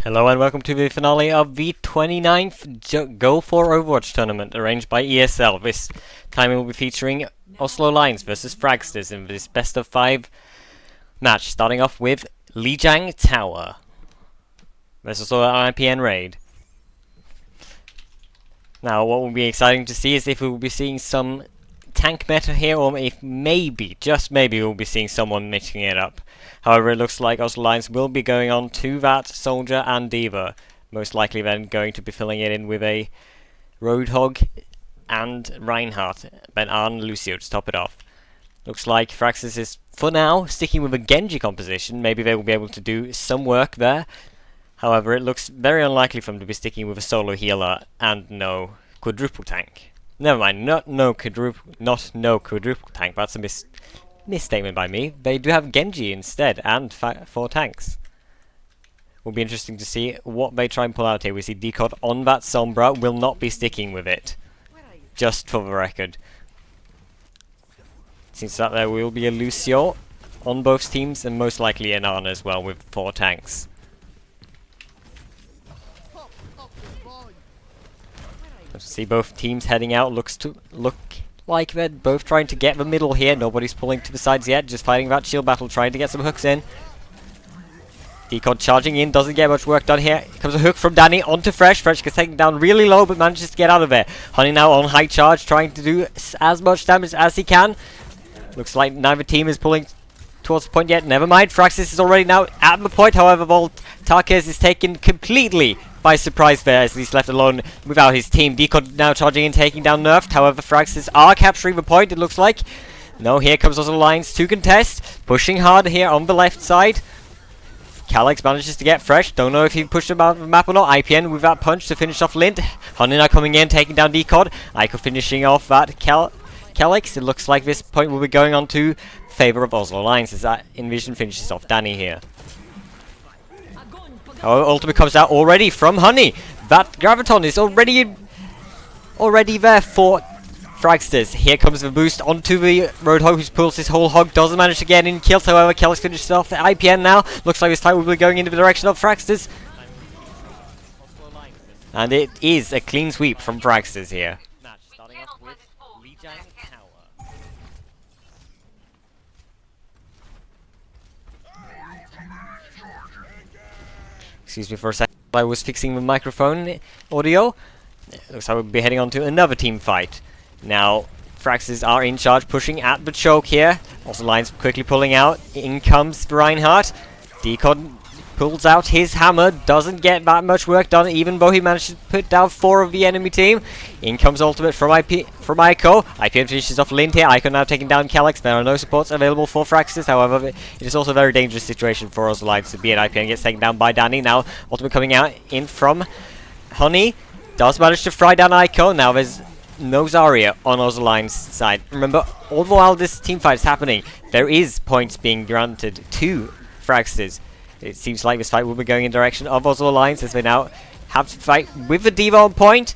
Hello and welcome to the finale of the 29th GO4 Overwatch tournament arranged by ESL. This time we will be featuring Oslo Lions versus Fragsters in this best of 5 match, starting off with Lijiang Tower. There's also an IPN raid. Now what will be exciting to see is if we will be seeing some tank meta here, or if maybe, just maybe, we'll be seeing someone mixing it up. However, it looks like Oslo Lions will be going on to that Soldier and Diva. Most likely then going to be filling it in with a Roadhog and Reinhardt, then Arn Lucio to top it off. Looks like Fragsters is, for now, sticking with a Genji composition. Maybe they will be able to do some work there. However, it looks very unlikely for them to be sticking with a solo healer and no quadruple tank. Never mind, not no quadruple tank. That's a misstatement by me. They do have Genji instead, and 4 tanks. Will be interesting to see what they try and pull out here. We see Decod on that Sombra, will not be sticking with it. Just for the record. Seems that there will be a Lucio on both teams, and most likely an Arn as well with 4 tanks. See both teams heading out. Look like they're both trying to get the middle here. Nobody's pulling to the sides yet. Just fighting that shield battle, trying to get some hooks in. Decod charging in, doesn't get much work done here. Here comes a hook from Danny onto Fresh. Fresh gets taken down really low, but manages to get out of there. Honey now on high charge, trying to do as much damage as he can. Looks like neither team is pulling towards the point yet. Never mind, Fragsters is already now at the point. However, Voltakes is taken completely by surprise there as he's left alone without his team. Decod now charging in, taking down Nerfed. However, Fragsters are capturing the point, it looks like. No, here comes also Lions to contest. Pushing hard here on the left side. Calyx manages to get Fresh. Don't know if he pushed him out of the map or not. IPN with that punch to finish off Lint. Honey now coming in, taking down Decod. Ico finishing off that Calyx. It looks like this point will be going on to favor of Oslo Lions as that Envision finishes off Danny here. However, ultimate comes out already from Honey. That Graviton is already there for Fragsters. Here comes the boost onto the Roadhog, who pulls his whole hog. Doesn't manage to get in kills. However, Calyx finishes off the IPN now. Looks like this time we'll be going into the direction of Fragsters. And it is a clean sweep from Fragsters here. Starting off with Lijiang Tower. Excuse me for a second, I was fixing the microphone audio. Looks like we'll be heading on to another team fight. Now, Fragsters are in charge, pushing at the choke here. Also Lions quickly pulling out. In comes Reinhardt. Decod pulls out his hammer, doesn't get that much work done, even though he managed to put down 4 of the enemy team. In comes ultimate from Ico. IPN finishes off Lint here. Ico now taking down Calyx. There are no supports available for Fragsters. However, it is also a very dangerous situation for Oslo Lions to be in. IPN gets taken down by Danny. Now, ultimate coming out in from Honey. Does manage to fry down Ico. Now there's no Zarya on Oslo Lions' side. Remember, all the while this team fight is happening, there is points being granted to Fragsters. It seems like this fight will be going in the direction of Oslo Lions as they now have to fight with the Diva on point.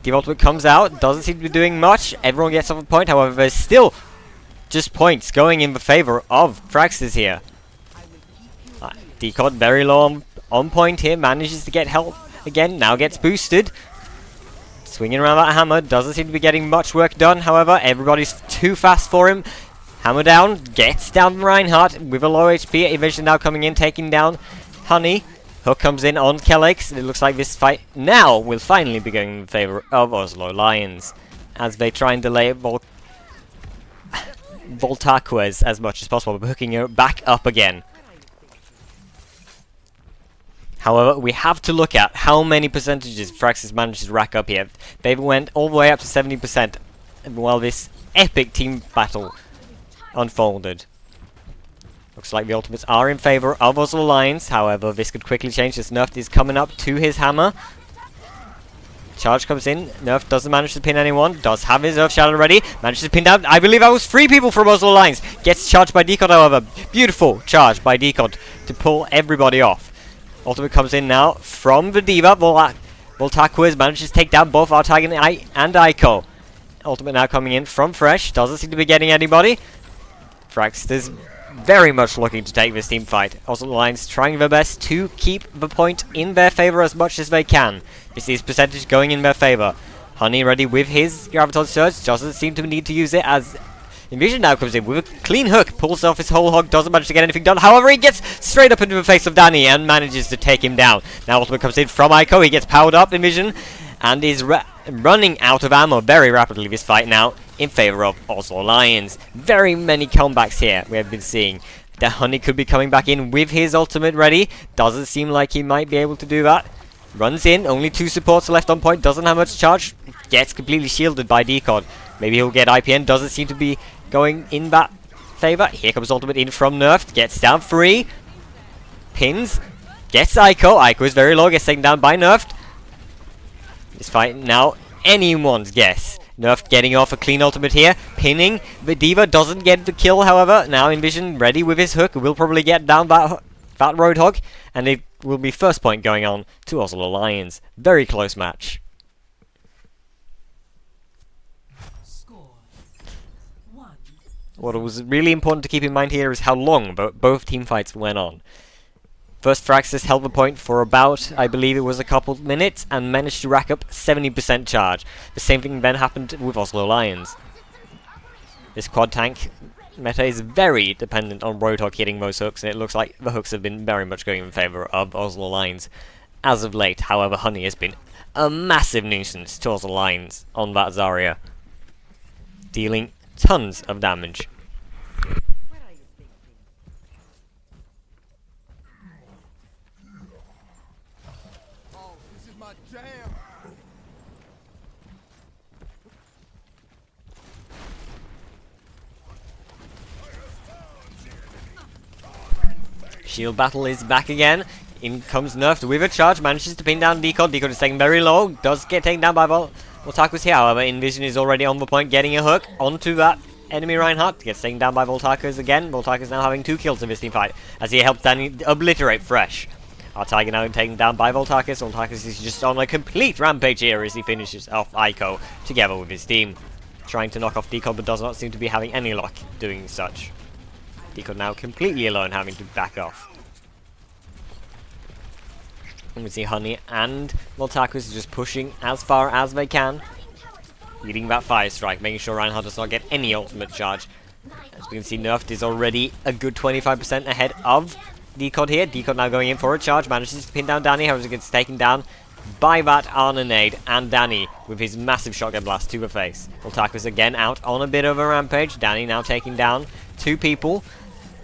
Diva ultimate comes out, doesn't seem to be doing much. Everyone gets off a point, however, there's still just points going in the favor of Fragsters here. Decod very low on point here, manages to get help again, now gets boosted. Swinging around that hammer, doesn't seem to be getting much work done, however, everybody's too fast for him. Hammer down, gets down Reinhardt with a low HP. Eventually now coming in, taking down Honey. Hook comes in on Calyx. It looks like this fight now will finally be going in favor of Oslo Lions as they try and delay Voltakes as much as possible, but hooking her back up again. However, we have to look at how many percentages Fragsters managed to rack up here. They went all the way up to 70% while this epic team battle unfolded. Looks like the ultimates are in favor of Oslo Lions. However, this could quickly change as Nerf is coming up to his hammer. Charge comes in. Nerf doesn't manage to pin anyone. Does have his Earth Shadow ready. Manages to pin down. I believe that was 3 people from Oslo Lions. Gets charged by Decod, however. Beautiful charge by Decod to pull everybody off. Ultimate comes in now from the Diva. Voltakes manages to take down both Artag and Ico. Ultimate now coming in from Fresh. Doesn't seem to be getting anybody. Fragsters very much looking to take this team fight. Oslo Lions trying their best to keep the point in their favour as much as they can. This is percentage going in their favour. Honey ready with his Graviton Surge, doesn't seem to need to use it as Envision now comes in with a clean hook, pulls off his whole hog, doesn't manage to get anything done. However, he gets straight up into the face of Danny and manages to take him down. Now Ultimate comes in from Aiko, he gets powered up, Envision, and is running out of ammo very rapidly this fight now in favour of Oslo Lions. Very many comebacks here we have been seeing. The Honey could be coming back in with his ultimate ready. Doesn't seem like he might be able to do that. Runs in, only 2 supports left on point, doesn't have much charge. Gets completely shielded by Decod. Maybe he'll get IPN, doesn't seem to be going in that favour. Here comes ultimate in from Nerfed, gets down 3. Pins, gets Aiko. Aiko is very low, gets taken down by Nerfed. This fight now anyone's guess. Nerfed getting off a clean ultimate here, pinning. The Diva doesn't get the kill, however. Now Envision ready with his hook, will probably get down that Roadhog, and it will be first point going on to Oslo Lions. Very close match. What was really important to keep in mind here is how long both team fights went on. First, Fragsters held the point for about, I believe it was a couple minutes, and managed to rack up 70% charge. The same thing then happened with Oslo Lions. This quad tank meta is very dependent on Roadhog hitting those hooks, and it looks like the hooks have been very much going in favour of Oslo Lions as of late. However, Honey has been a massive nuisance to Oslo Lions on that Zarya, dealing tons of damage. Shield battle is back again. In comes Nerfed with a charge, manages to pin down Decod. Decod is taken very low, does get taken down by Voltakus here. However, Envision is already on the point, getting a hook onto that enemy Reinhardt. Gets taken down by Voltakus again. Voltakus now having 2 kills in this team fight as he helps Danny obliterate Fresh. Our Tiger now taken down by Voltakus. Voltakus is just on a complete rampage here as he finishes off Aiko together with his team. Trying to knock off Decod, but does not seem to be having any luck doing such. Decod now completely alone, having to back off. And we see Honey and Voltakus just pushing as far as they can, leading that fire strike, making sure Reinhardt does not get any ultimate charge. As we can see, Nerfed is already a good 25% ahead of Decod here. Decod now going in for a charge, manages to pin down Danny, however gets taken down by that Arna nade, and Danny with his massive shotgun blast to the face. Voltakus again out on a bit of a rampage. Danny now taking down 2 people.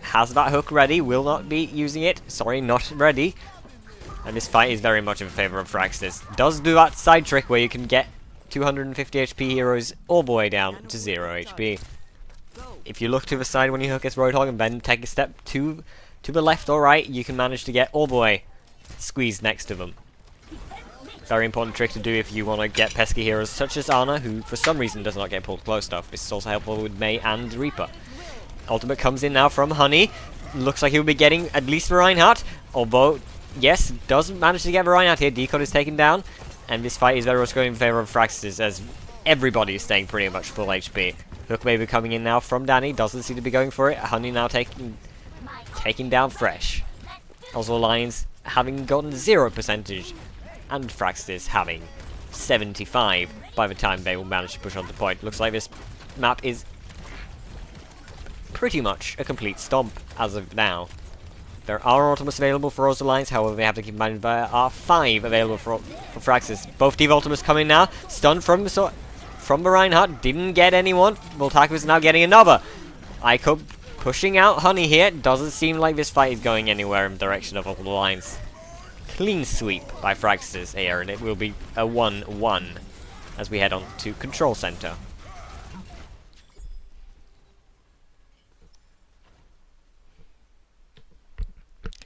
Has that hook ready, will not be using it. Sorry, not ready. And this fight is very much in favour of Fragsters. Does do that side trick where you can get 250 HP heroes all the way down to 0 HP. If you look to the side when you hook his Roadhog and then take a step to the left or right, you can manage to get all the way squeezed next to them. Very important trick to do if you want to get pesky heroes such as Ana, who for some reason does not get pulled close enough. This is also helpful with Mei and Reaper. Ultimate comes in now from Honey. Looks like he'll be getting at least the Reinhardt, although, yes, doesn't manage to get the Reinhardt here. Decod is taken down, and this fight is very much going in favour of Fragsters as everybody is staying pretty much full HP. Hook may be coming in now from Danny, doesn't seem to be going for it. Honey now taking down Fresh. Oslo Lions having gotten 0 percentage, and Fragsters having 75 by the time they will manage to push on the point. Looks like this map is pretty much a complete stomp as of now. There are ultimates available for Oslo Lions, however they have to keep in mind there are 5 available for Fragsters. Both Diva ultimates coming now, stunned from the Reinhardt, didn't get anyone. Voltakus is now getting another. Aiko pushing out Honey here, doesn't seem like this fight is going anywhere in the direction of Oslo Lions. Clean sweep by Fragsters here, and it will be a 1-1 as we head on to Control Center.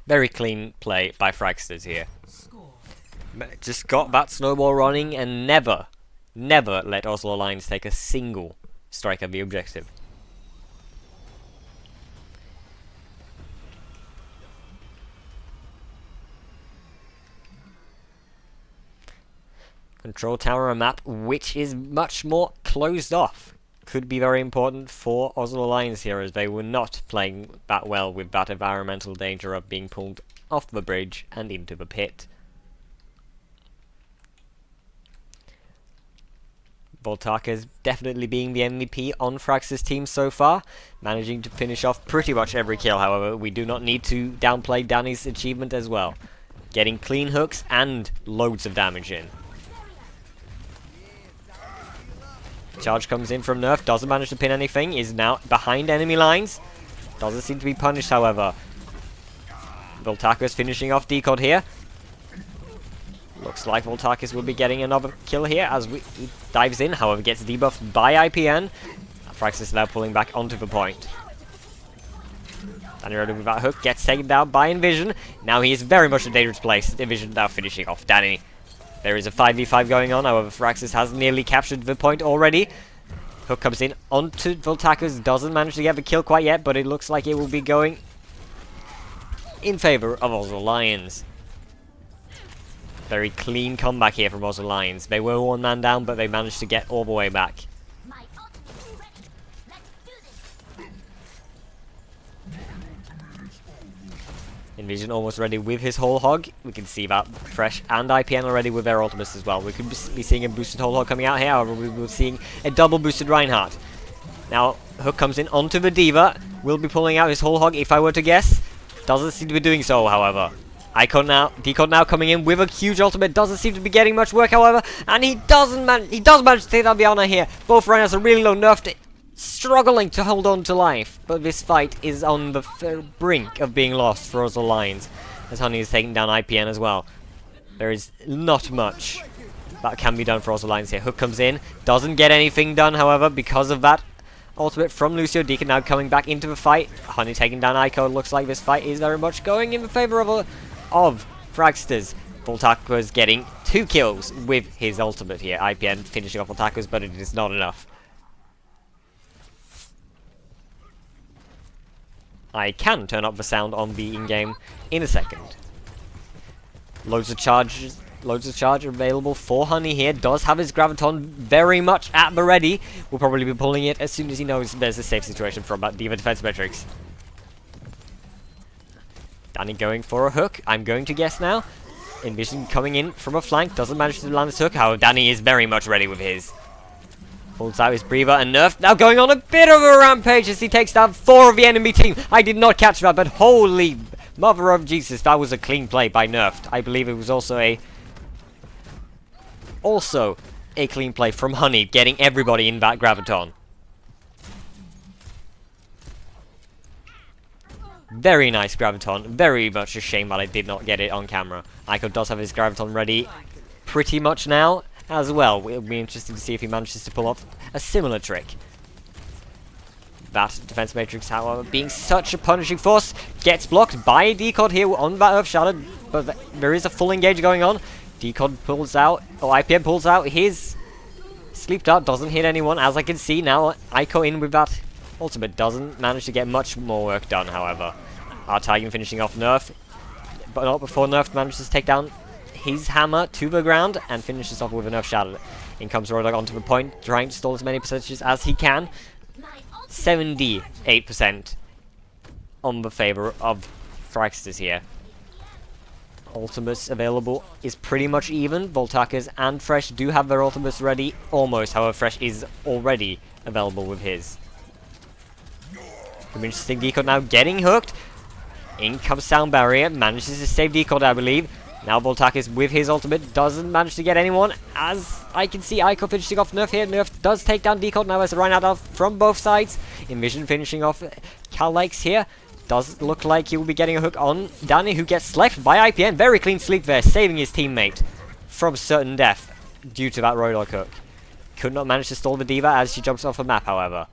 Very clean play by Fragsters here. Just got that snowball running and never let Oslo Lions take a single strike at the objective. Control tower, a map which is much more closed off could be very important for Oslo Lions here, as they were not playing that well with that environmental danger of being pulled off the bridge and into the pit. Voltakas definitely being the MVP on Fragsters' team so far, managing to finish off pretty much every kill. However, we do not need to downplay Danny's achievement as well, getting clean hooks and loads of damage in. Charge comes in from Nerf, doesn't manage to pin anything, is now behind enemy lines. Doesn't seem to be punished, however. Voltakas finishing off Decod here. Looks like Voltakas will be getting another kill here as he dives in, however gets debuffed by IPN. Fragsters now pulling back onto the point. Danny Roden with that hook, gets taken down by Envision. Now he is very much in a dangerous place. Envision now finishing off Danny. There is a 5v5 going on, however Fragsters has nearly captured the point already. Hook comes in onto Voltakas, doesn't manage to get the kill quite yet, but it looks like it will be going in favor of Oslo Lions. Very clean comeback here from Oslo Lions. They were one man down, but they managed to get all the way back. Envision almost ready with his whole hog. We can see that Fresh and IPN are ready with their ultimates as well. We could be seeing a boosted whole hog coming out here, however we will be seeing a double boosted Reinhardt. Now, Hook comes in onto the Diva. Will be pulling out his whole hog if I were to guess. Doesn't seem to be doing so, however. Decod now coming in with a huge ultimate. Doesn't seem to be getting much work, however. And he does manage to take down the honor here. Both Reinhardts are really low, nerfed, struggling to hold on to life. But this fight is on the brink of being lost for Oslo Lions, as Honey is taking down IPN as well. There is not much that can be done for Oslo Lions here. Hook comes in, doesn't get anything done, however, because of that ultimate from Lucio. Deacon now coming back into the fight. Honey taking down Ico. Looks like this fight is very much going in the favor of Fragsters. Voltakas getting 2 kills with his ultimate here. IPN finishing off Voltakas, but it is not enough. I can turn up the sound on the in-game in a second. Loads of charge available for Honey here. Does have his Graviton very much at the ready. Will probably be pulling it as soon as he knows there's a safe situation from that Diva defense metrics. Danny going for a hook, I'm going to guess now. Envision coming in from a flank, doesn't manage to land this hook. However, Danny is very much ready with his. Pulls out his Breather and Nerf, now going on a bit of a rampage as he takes down 4 of the enemy team. I did not catch that, but holy mother of Jesus, that was a clean play by Nerf. I believe it was also a clean play from Honey, getting everybody in that Graviton. Very nice Graviton. Very much a shame that I did not get it on camera. Ico does have his Graviton ready pretty much now as well. It'll be interesting to see if he manages to pull off a similar trick. That defense matrix, however, being such a punishing force, gets blocked by Decod here on that Earth Shadow, but there is a full engage going on. Decod pulls out, or IPM pulls out his Sleep Dart, doesn't hit anyone, as I can see now. Ico in with that ultimate, doesn't manage to get much more work done, however. Artagan finishing off Nerf, but not before Nerf manages to take down his hammer to the ground and finishes off with a Nerf Shadow. In comes Rodog onto the point, trying to stall as many percentages as he can. 78% on the favor of Fragsters here. Ultimates available is pretty much even. Voltakas and Fresh do have their ultimates ready, almost. However, Fresh is already available with his. Interesting, Decod now getting hooked. In comes Sound Barrier, manages to save Decod, I believe. Now Voltakas with his ultimate doesn't manage to get anyone, as I can see Ico finishing off Nerf here. Nerf does take down Decod now as a Reinhardt out from both sides. Envision finishing off Cal Lakes here. Does look like he will be getting a hook on Danny, who gets left by IPN. Very clean sleep there, saving his teammate from certain death due to that Roadhog hook. Could not manage to stall the Diva as she jumps off the map, however.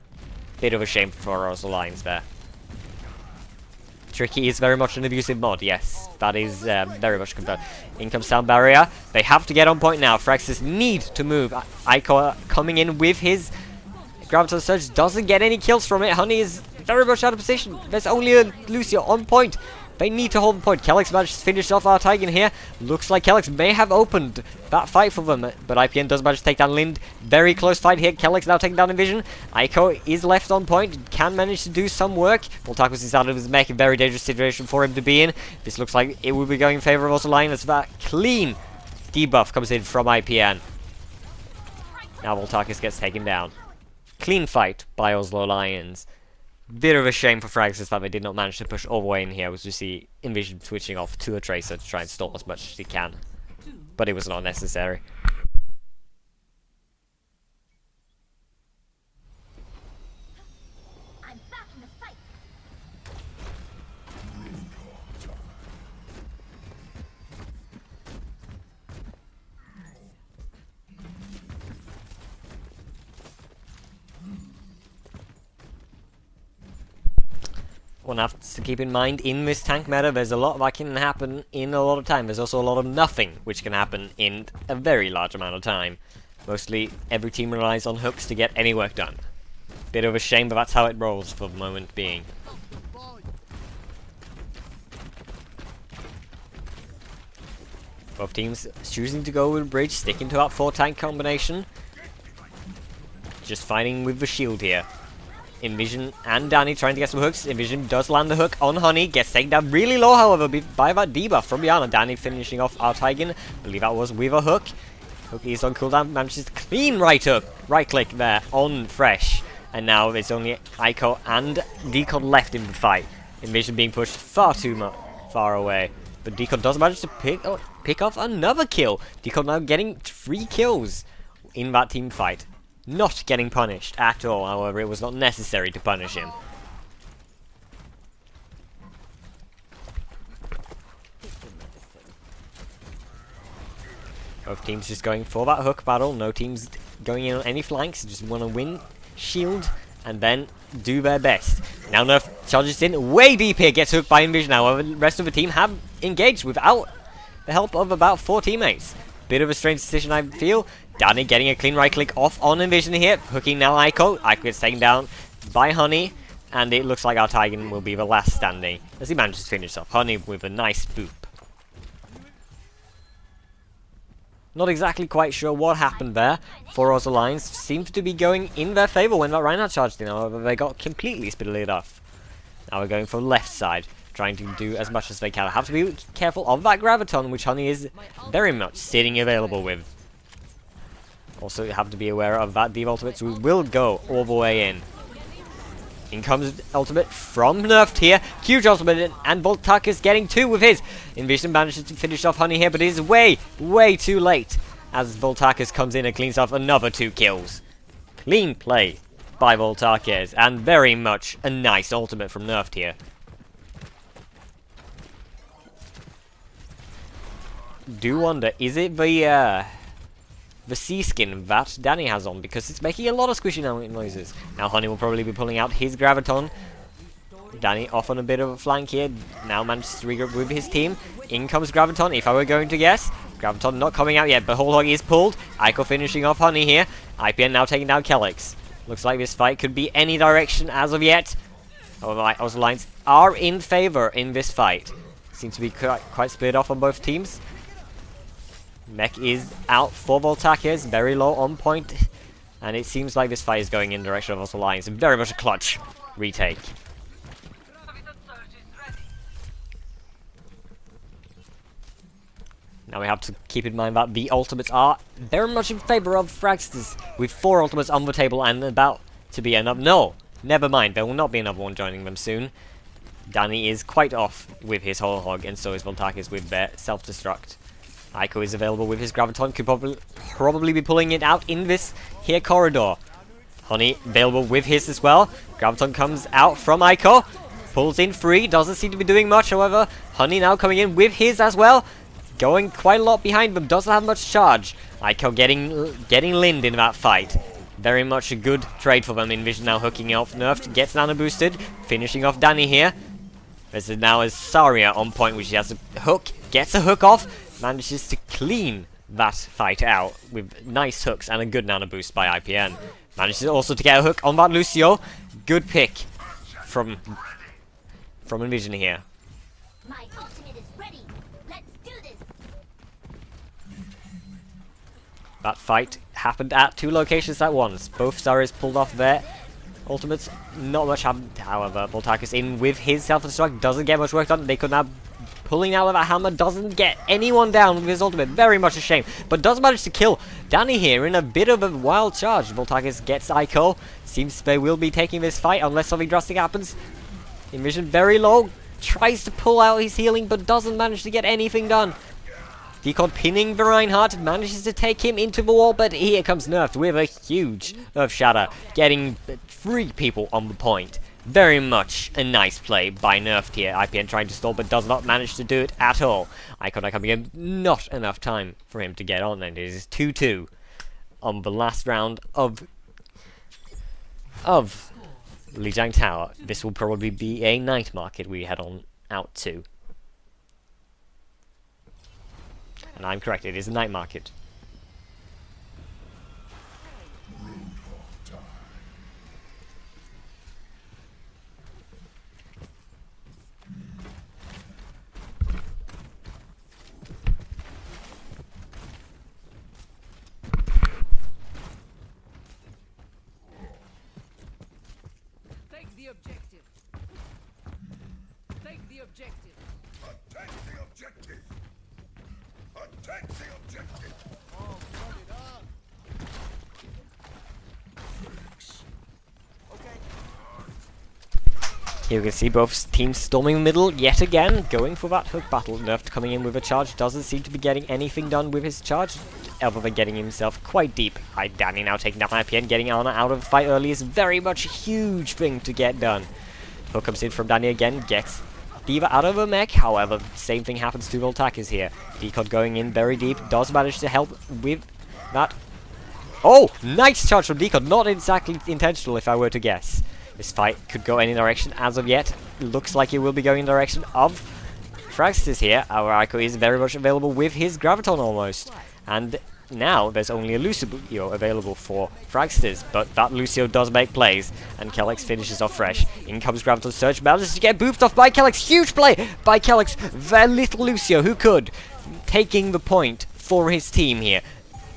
Bit of a shame for Oslo Lions there. Tricky is very much an abusive mod, yes. That is very much confirmed. In comes Sound Barrier. They have to get on point now. Fragsters need to move. Ico coming in with his Graviton Surge. Doesn't get any kills from it. Honey is very much out of position. There's only a Lucio on point. They need to hold the point. Kellex managed to finish off our Tigan here. Looks like Kellex may have opened that fight for them, but IPN does manage to take down Lind. Very close fight here. Kellex now taking down Envision. Aiko is left on point. Can manage to do some work. Voltakus is out of his mech. A very dangerous situation for him to be in. This looks like it will be going in favor of Oslo Lions as that clean debuff comes in from IPN. Now Voltakus gets taken down. Clean fight by Oslo Lions. Bit of a shame for Fragsters that they did not manage to push all the way in here, as we see Envision switching off to a Tracer to try and stall as much as he can. But it was not necessary. One has to keep in mind, in this tank meta, there's a lot that can happen in a lot of time. There's also a lot of nothing, which can happen in a very large amount of time. Mostly, every team relies on hooks to get any work done. Bit of a shame, but that's how it rolls for the moment being. Both teams choosing to go with bridge, sticking to that 4-tank combination. Just fighting with the shield here. Envision and Danny trying to get some hooks. Envision does land the hook on Honey. Gets taken down really low, however, by that debuff from Yana. Danny finishing off our Tigan. I believe that was with a hook. Hook is on cooldown. Manages to clean right hook. Right click there on Fresh. And now there's only Aiko and Decon left in the fight. Envision being pushed far too far away. But Decon does manage to pick off another kill. Decon now getting 3 kills in that team fight. Not getting punished at all, however, it was not necessary to punish him. Both teams just going for that hook battle, no teams going in on any flanks, just want to win, shield, and then do their best. Now Nerf charges in, way deep here, gets hooked by Envision, however, the rest of the team have engaged without the help of about 4 teammates. Bit of a strange decision, I feel. Danny getting a clean right click off on Envision here, hooking now Aiko. Aiko gets taken down by Honey, and it looks like our Tigan will be the last standing, as he manages to finish off Honey with a nice boop. Not exactly quite sure what happened there for Oslo Lions. Seems to be going in their favour when that Reinhardt charged in, however they got completely spitted off. Now we're going for left side, trying to do as much as they can. I have to be careful of that Graviton, which Honey is very much sitting available with. Also, you have to be aware of that Div ultimate, so we will go all the way in. In comes ultimate from Nerfed here. Huge ultimate, and Voltakus getting 2 with his. Envision manages to finish off Honey here, but it is way, way too late, as Voltakus comes in and cleans off another 2 kills. Clean play by Voltakus, and very much a nice ultimate from Nerfed here. Do wonder, is it the sea skin that Danny has on, because it's making a lot of squishy noises. Now Honey will probably be pulling out his Graviton. Danny off on a bit of a flank here, now manages to regroup with his team. In comes Graviton, if I were going to guess. Graviton not coming out yet, but Whole Hog is pulled. Aiko finishing off Honey here. IPN now taking down Kellex. Looks like this fight could be any direction as of yet. Oslo Lions are in favour in this fight. Seems to be quite split off on both teams. Mech is out for Voltakus, very low on point, and it seems like this fight is going in the direction of Oslo Lions. Very much a clutch retake. Now we have to keep in mind that the ultimates are very much in favour of Fragsters, with 4 ultimates on the table and about to be another. No, never mind, there will not be another one joining them soon. Danny is quite off with his Whole Hog, and so is Voltakus with their self-destruct. Aiko is available with his Graviton, could probably be pulling it out in this here corridor. Honey available with his as well. Graviton comes out from Aiko, pulls in 3, doesn't seem to be doing much, however. Honey now coming in with his as well, going quite a lot behind them, doesn't have much charge. Aiko getting Lind in that fight. Very much a good trade for them. Envision now hooking off Nerfed, gets nano boosted, finishing off Danny here. This is now as Saria on point, which he has a hook, gets a hook off, manages to clean that fight out with nice hooks and a good nano boost by IPN. Manages also to get a hook on that Lucio. Good pick from Envision here. My ultimate is ready. Let's do this. That fight happened at 2 locations at once. Both Zarya's pulled off their ultimates. Not much happened, however. Voltakus in with his self-destruct. Doesn't get much work done. They could now... Pulling out of that hammer doesn't get anyone down with his ultimate. Very much a shame. But does manage to kill Danny here in a bit of a wild charge. Voltakus gets Aiko. Seems they will be taking this fight unless something drastic happens. Envision very low. Tries to pull out his healing but doesn't manage to get anything done. Decod pinning the Reinhardt, manages to take him into the wall, but here comes Nerfed with a huge Earth Shatter, getting 3 people on the point. Very much a nice play by Nerfed here. IPN trying to stall, but does not manage to do it at all. Icon coming in, not enough time for him to get on, and it is 2-2 on the last round of Lijiang Tower. This will probably be a night market we head on out to. And I'm correct, it is a night market. Take the objective. Take the objective. Attack the objective! Attack the objective! Oh, put it up. Here we can see both teams storming the middle yet again, going for that hook battle. Nerfed coming in with a charge, doesn't seem to be getting anything done with his charge, other than getting himself quite deep. Danny now taking down IPN, getting Anna out of the fight early is very much a huge thing to get done. Hook comes in from Danny again, gets D.Va out of her mech, however, same thing happens to Voltakus here. Decod going in very deep, does manage to help with that. Oh, nice charge from Decod, not exactly intentional if I were to guess. This fight could go any direction as of yet. Looks like it will be going in the direction of Fragsters here. Our Aiko is very much available with his Graviton almost. And now there's only a Lucio available for Fragsters, but that Lucio does make plays, and Kellex finishes off fresh. In comes Graviton Surge, manages to get booped off by Kellex. Huge play by Kellex, the little Lucio who could, taking the point for his team here.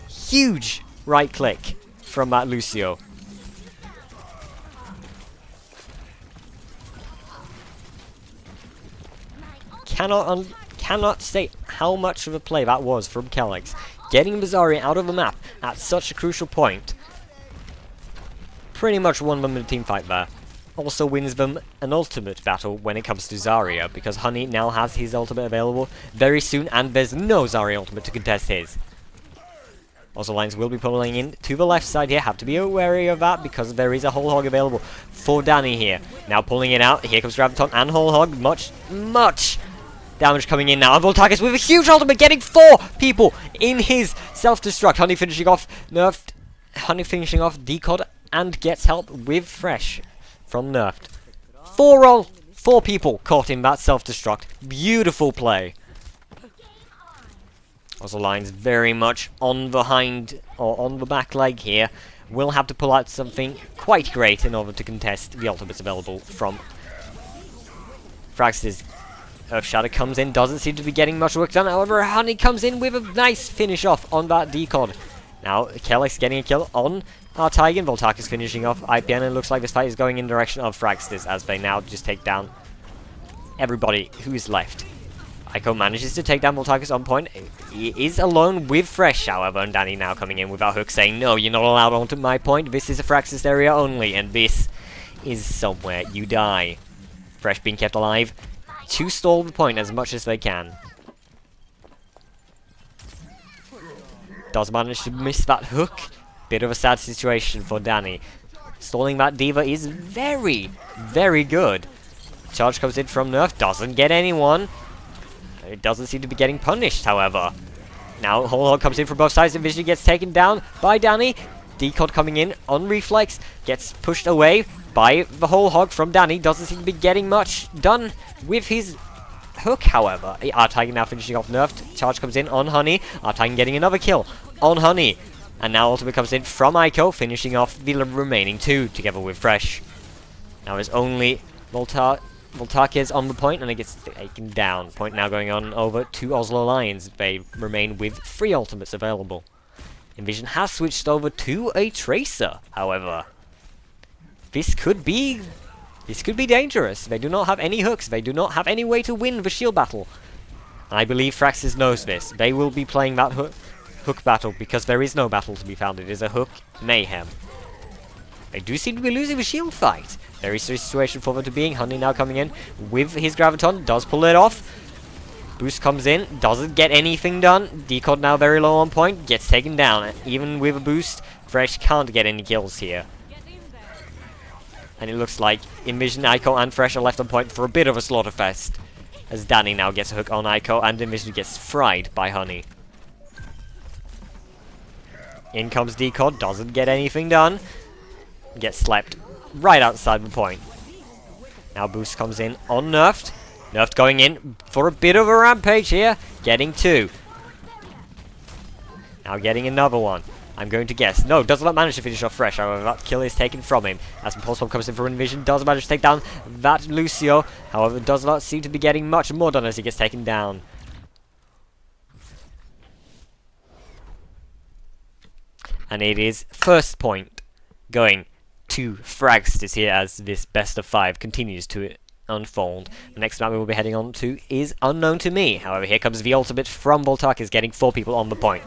Huge right click from that Lucio. Cannot state how much of a play that was from Kellex. Getting Zarya out of the map at such a crucial point. Pretty much won them in a team fight there. Also wins them an ultimate battle when it comes to Zarya, because Honey now has his ultimate available very soon, and there's no Zarya ultimate to contest his. Also, lines will be pulling in to the left side here. Have to be wary of that because there is a whole hog available for Danny here. Now pulling it out. Here comes Graviton and whole hog. Much damage coming in now. And Voltakus with a huge ultimate, getting 4 people in his self-destruct. Honey finishing off Nerfed. Honey finishing off Decod and gets help with Fresh from Nerfed. 4 people caught in that self-destruct. Beautiful play. Also, Lines very much on the back leg here. Will have to pull out something quite great in order to contest the ultimates available from Fragsters. Earth Shatter comes in, doesn't seem to be getting much work done. However, Honey comes in with a nice finish off on that Decod. Now, Kellex getting a kill on our Tigan. Voltakus finishing off IPN, and it looks like this fight is going in the direction of Fragsters as they now just take down everybody who is left. Aiko manages to take down Voltakus on point. He is alone with Fresh, however, and Danny now coming in with our hook saying, no, you're not allowed onto my point. This is a Fragsters area only, and this is somewhere you die. Fresh being kept alive to stall the point as much as they can. Does manage to miss that hook. Bit of a sad situation for Danny. Stalling that D.Va is very, very good. Charge comes in from Nerf, doesn't get anyone. It doesn't seem to be getting punished, however. Now, Whole Hog comes in from both sides, and Vision gets taken down by Danny. Decod coming in on reflex, gets pushed away by the Whole Hog from Danny. Doesn't seem to be getting much done with his hook, however. Our Tiger now finishing off Nerfed. Charge comes in on Honey. Our Tiger getting another kill on Honey. And now Ultimate comes in from Aiko, finishing off the remaining 2 together with Fresh. Now there's only Voltaka is on the point and it gets taken down. Point now going on over to Oslo Lions. They remain with 3 ultimates available. Invision has switched over to a Tracer, however. This could be dangerous. They do not have any hooks. They do not have any way to win the shield battle. I believe Fragsters knows this. They will be playing that hook battle because there is no battle to be found. It is a hook mayhem. They do seem to be losing the shield fight. Very serious situation for them to be in. Honey now coming in with his Graviton. Does pull it off. Boost comes in. Doesn't get anything done. Decod now very low on point. Gets taken down. Even with a boost, Fresh can't get any kills here. And it looks like Envision, Ico and Fresh are left on point for a bit of a slaughterfest. As Danny now gets a hook on Ico and Envision gets fried by Honey. In comes Decod. Doesn't get anything done. Gets slept right outside the point. Now Boost comes in on Nerfed. Nerfed going in for a bit of a rampage here. Getting 2. Now getting another one. I'm going to guess. No, does not manage to finish off Fresh. However, that kill is taken from him. As the Pulse Bomb comes in for Envision, does manage to take down that Lucio. However, does not seem to be getting much more done as he gets taken down. And it is first point going to Fragsters here as this best of 5 continues to unfold. The next map we will be heading on to is unknown to me. However, here comes the ultimate from Voltaka, getting 4 people on the point.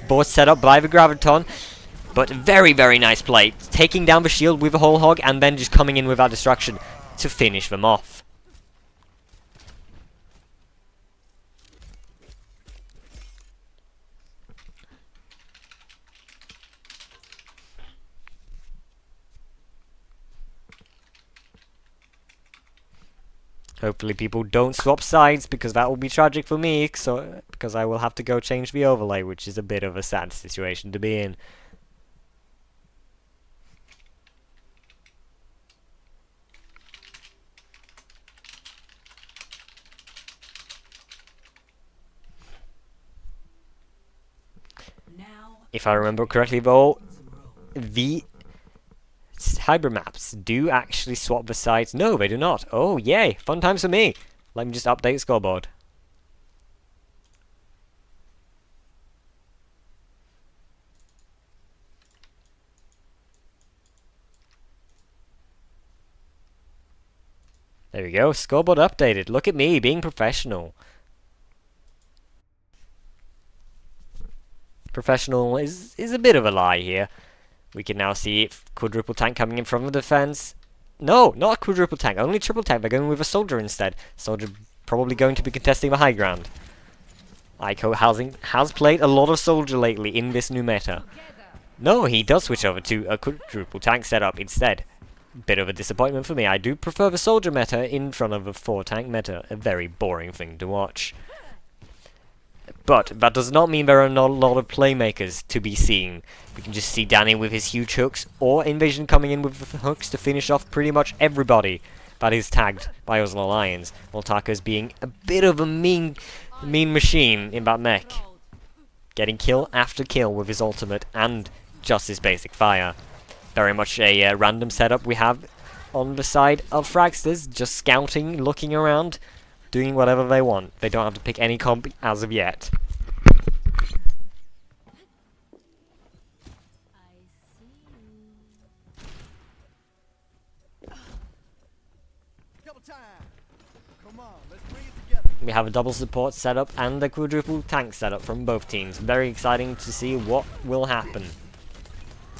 Board set up by the Graviton, but very, very nice play. Taking down the shield with a whole hog and then just coming in without destruction to finish them off. Hopefully people don't swap sides, because that will be tragic for me, because I will have to go change the overlay, which is a bit of a sad situation to be in. If I remember correctly though, the hybrid maps do actually swap the sides. No, they do not. Oh, yay. Fun times for me. Let me just update scoreboard. There we go. Scoreboard updated. Look at me being professional. Professional is a bit of a lie here. We can now see quadruple tank coming in from the defense. No, not a quadruple tank, only triple tank. They're going with a soldier instead. Soldier probably going to be contesting the high ground. Ico has played a lot of soldier lately in this new meta. No, he does switch over to a quadruple tank setup instead. Bit of a disappointment for me. I do prefer the soldier meta in front of a 4 tank meta. A very boring thing to watch. But that does not mean there are not a lot of playmakers to be seen. We can just see Danny with his huge hooks, or Invasion coming in with the hooks to finish off pretty much everybody that is tagged by Oslo Lions. Voltaka's being a bit of a mean machine in that mech. Getting kill after kill with his ultimate and just his basic fire. Very much a random setup we have on the side of Fragsters, just scouting, looking around, doing whatever they want. They don't have to pick any comp as of yet. We have a double support setup and a quadruple tank setup from both teams. Very exciting to see what will happen.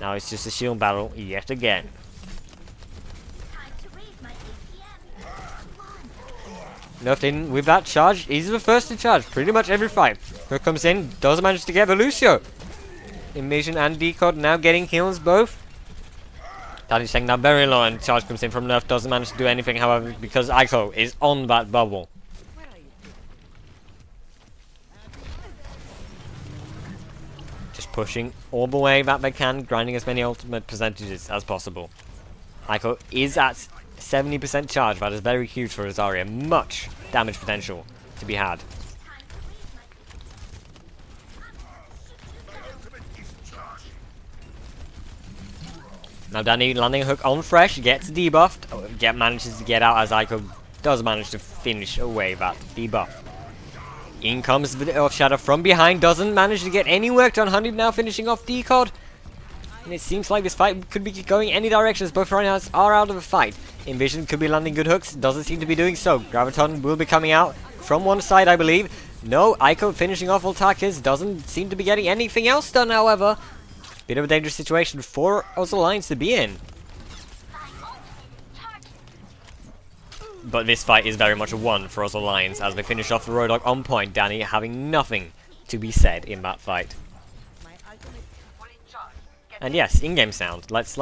Now it's just a shield battle yet again. Nerfed in with that charge. He's the first to charge pretty much every fight. Here comes in, does manage to get the Lucio. Invasion and Decod now getting kills both. Danny's taking that very low and charge comes in from Nerf. Doesn't manage to do anything, however, because Ico is on that bubble. Just pushing all the way that they can, grinding as many ultimate percentages as possible. Ico is at 70% charge. That is very huge for Azaria. Much damage potential to be had. Now Danny landing a hook on Fresh, gets debuffed. Manages to get out as Ico does manage to finish away that debuff. In comes the Earth Shadow from behind, doesn't manage to get any work done. Honey now finishing off Decod. And it seems like this fight could be going any direction as both runners are out of the fight. Envision could be landing good hooks, doesn't seem to be doing so. Graviton will be coming out from one side, I believe. No, Aiko finishing off Ultakis, doesn't seem to be getting anything else done, however. Bit of a dangerous situation for Oslo Lions to be in. But this fight is very much a one for Oslo Lions as they finish off the Roadhog on point. Danny having nothing to be said in that fight. And yes, in-game sound. Let's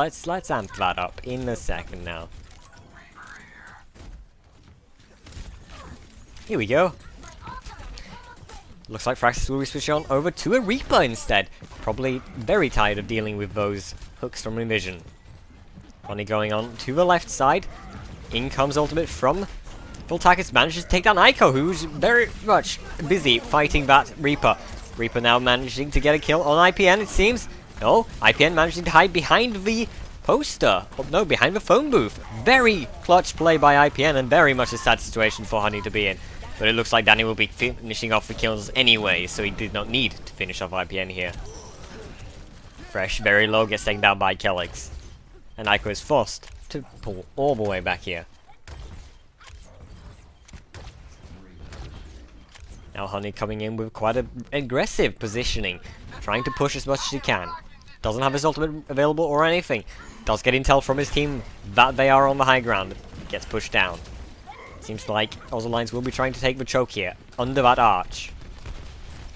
amp that up in a second now. Here we go. Looks like Fragsters will be switching on over to a Reaper instead. Probably very tired of dealing with those hooks from Envision. Only going on to the left side. In comes ultimate from Voltakis, manages to take down Aiko, who's very much busy fighting that Reaper. Reaper now managing to get a kill on IPN, it seems. No, IPN managing to hide behind the poster. Oh, no, behind the phone booth. Very clutch play by IPN and very much a sad situation for Honey to be in. But it looks like Danny will be finishing off the kills anyway, so he did not need to finish off IPN here. Fresh, very low, gets taken down by Kellex. And Aiko is forced to pull all the way back here. Now Honey coming in with quite an aggressive positioning, trying to push as much as he can. Doesn't have his ultimate available or anything. Does get intel from his team that they are on the high ground. Gets pushed down. Seems like Oslo Lions will be trying to take the choke here, under that arch.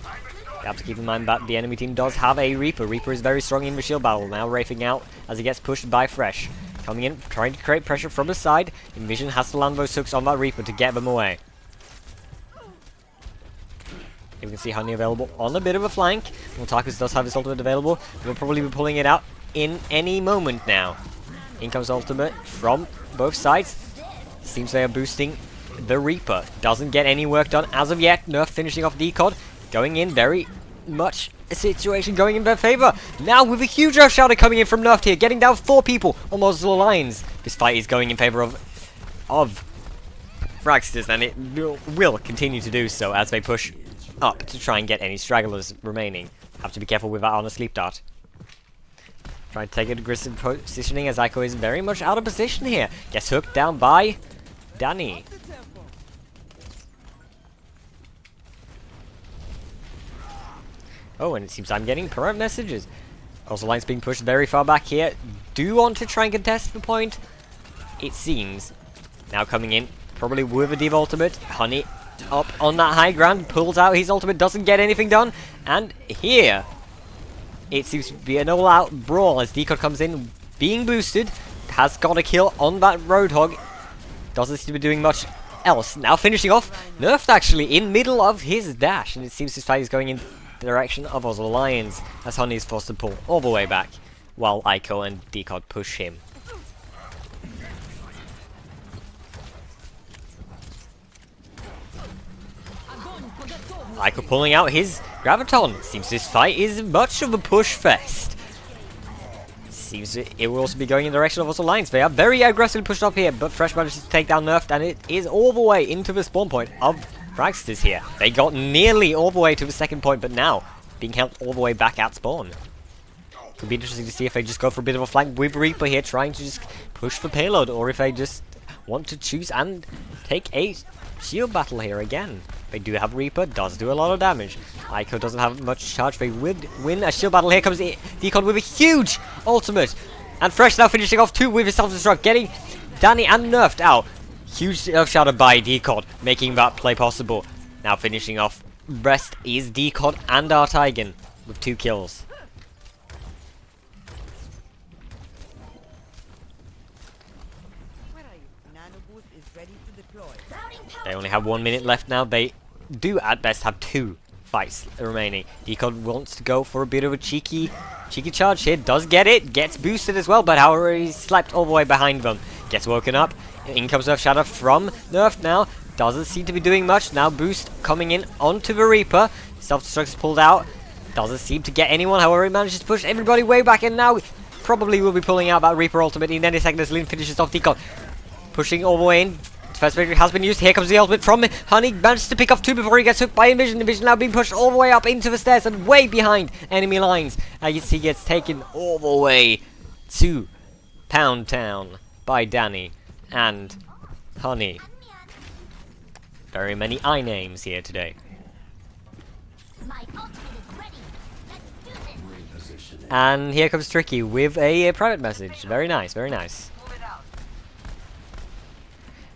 You have to keep in mind that the enemy team does have a Reaper. Reaper is very strong in the shield battle, now rafing out as he gets pushed by Fresh. Coming in, trying to create pressure from the side. Envision has to land those hooks on that Reaper to get them away. You can see Honey available on a bit of a flank. Multakus does have his ultimate available. We'll probably be pulling it out in any moment now. In comes ultimate from both sides. Seems they are boosting the Reaper. Doesn't get any work done as of yet. Nerf finishing off Decod. Going in very much a situation going in their favor. Now with a huge Earth Shadow coming in from Nerf here. Getting down 4 people on Oslo Lions. This fight is going in favor of Fragsters, and it will continue to do so as they push up to try and get any stragglers remaining. Have to be careful with that on a sleep dart. Trying to take an aggressive positioning as Aiko is very much out of position here. Gets hooked down by Danny. Oh, and it seems I'm getting permanent messages. Also, Lions being pushed very far back here. Do want to try and contest the point, it seems. Now coming in, probably with a Div ultimate. Honey up on that high ground, pulls out his ultimate, doesn't get anything done. And here, it seems to be an all-out brawl as Decod comes in, being boosted. Has got a kill on that Roadhog. Doesn't seem to be doing much else. Now finishing off, nerfed actually in middle of his dash. And it seems this fight is going in the direction of Oslo Lions as Honey is forced to pull all the way back while Aiko and Decod push him. Aiko pulling out his Graviton. Seems this fight is much of a push fest. Seems it will also be going in the direction of Oslo Lions. They are very aggressively pushed up here, but Fresh manages to take down Nerfed, and it is all the way into the spawn point of Fragsters here. They got nearly all the way to the second point, but now being held all the way back at spawn. Could be interesting to see if they just go for a bit of a flank with Reaper here, trying to just push the payload, or if they just want to choose and take a shield battle here again. They do have Reaper, does do a lot of damage. Aiko doesn't have much charge, they would win a shield battle. Here comes Decod with a huge ultimate. And Fresh now finishing off too with his self-destruct, getting Danny and Nerfed out. Huge Earth Shadow by Decod, making that play possible. Now finishing off, rest is Decod and Artigan with 2 kills. They only have 1 minute left now. They do at best have 2 fights remaining. Decod wants to go for a bit of a cheeky charge here. Does get it. Gets boosted as well, but however he's slept all the way behind them. Gets woken up. In comes Earth Shadow from Nerf now. Doesn't seem to be doing much. Now boost coming in onto the Reaper. Self-destruct is pulled out. Doesn't seem to get anyone. However, he manages to push everybody way back, and now probably will be pulling out that Reaper ultimate in any second as Lin finishes off Decod. Pushing all the way in first victory has been used. Here comes the ultimate from Honey. Manages to pick off 2 before he gets hooked by Envision. Envision now being pushed all the way up into the stairs and way behind enemy lines. As he gets taken all the way to Pound Town by Danny and Honey. Very many I names here today. My ultimate is ready. Let's do this. And here comes Tricky with a private message. Very nice, very nice.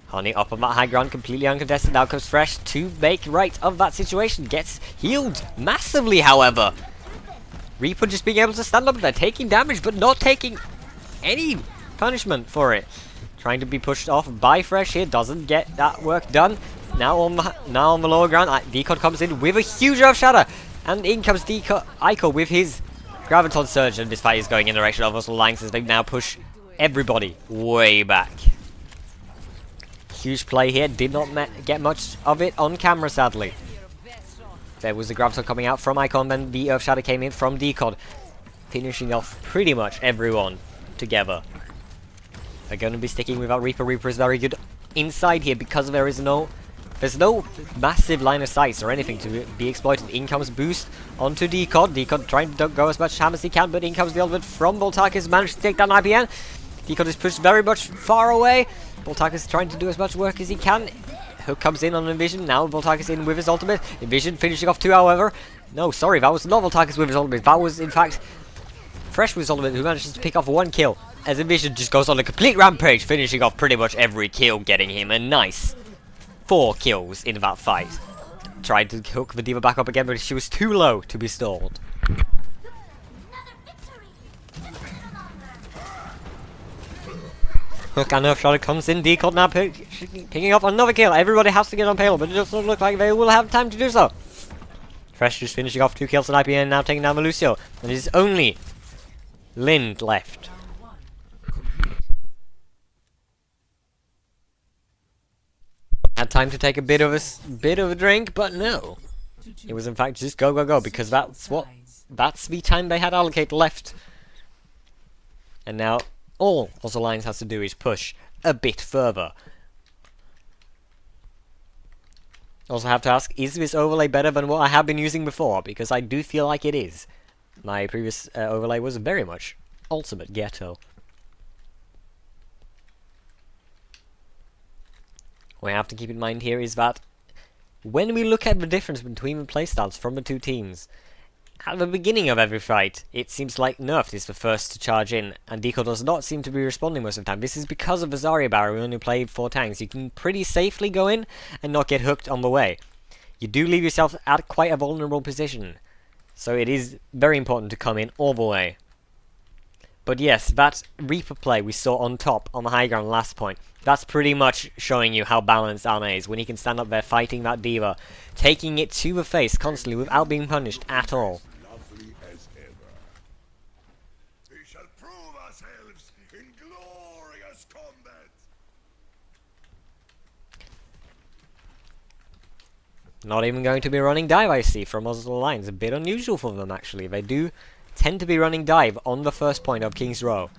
Honey up on that high ground, completely uncontested. Now comes Fresh to make right of that situation. Gets healed massively, however. Reaper just being able to stand up there, taking damage, but not taking any punishment for it. Trying to be pushed off by Fresh here, doesn't get that work done. Now on the lower ground, Decod comes in with a huge Earth Shatter. And in comes Ico with his Graviton Surge, and this fight is going in the direction of Oslo Lines as they now push everybody way back. Huge play here, did not get much of it on camera, sadly. There was the Graviton coming out from Icon, then the Earth Shatter came in from Decod, finishing off pretty much everyone together. They're going to be sticking with our Reaper. Reaper is very good inside here because there's no massive line of sight or anything to be exploited. In comes boost onto Decod. Decod trying to go as much ham as he can, but in comes the ultimate from Voltakis, managed to take down IPN. Decod is pushed very much far away. Voltakis trying to do as much work as he can. Hook comes in on Envision. Now Voltakis in with his ultimate. Envision finishing off 2, however. No, sorry, that was not Voltakis with his ultimate. That was, in fact, Fresh with his ultimate, who manages to pick off 1 kill. As Envision just goes on a complete rampage, finishing off pretty much every kill, getting him a nice 4 kills in that fight. Tried to hook the D.Va back up again, but she was too low to be stalled. Another victory. Hook and Earth Shatter comes in. Decod now picking up another kill. Everybody has to get on payload, but it doesn't look like they will have time to do so. Fresh just finishing off 2 kills on IPN, now taking down the Lucio. And it is only Lind left. Had time to take a bit of a drink, but no. It was in fact just go, go, go, because that's the time they had allocated left. And now all Oslo Lines has to do is push a bit further. Also have to ask, is this overlay better than what I have been using before? Because I do feel like it is. My previous overlay was very much ultimate ghetto. What we have to keep in mind here is that when we look at the difference between the playstyles from the 2 teams, at the beginning of every fight, it seems like Nerfed is the first to charge in, and Decod does not seem to be responding most of the time. This is because of the Zarya barrier. We only play 4 tanks. You can pretty safely go in and not get hooked on the way. You do leave yourself at quite a vulnerable position, so it is very important to come in all the way. But yes, that Reaper play we saw on top on the high ground last point, that's pretty much showing you how balanced Anna is, when he can stand up there fighting that D.Va, taking it to the face constantly without being punished at all. Lovely as ever. We shall prove ourselves in glorious combat. Not even going to be running dive, I see, from Oslo Lines. A bit unusual for them, actually. They do tend to be running dive on the first point of King's Row.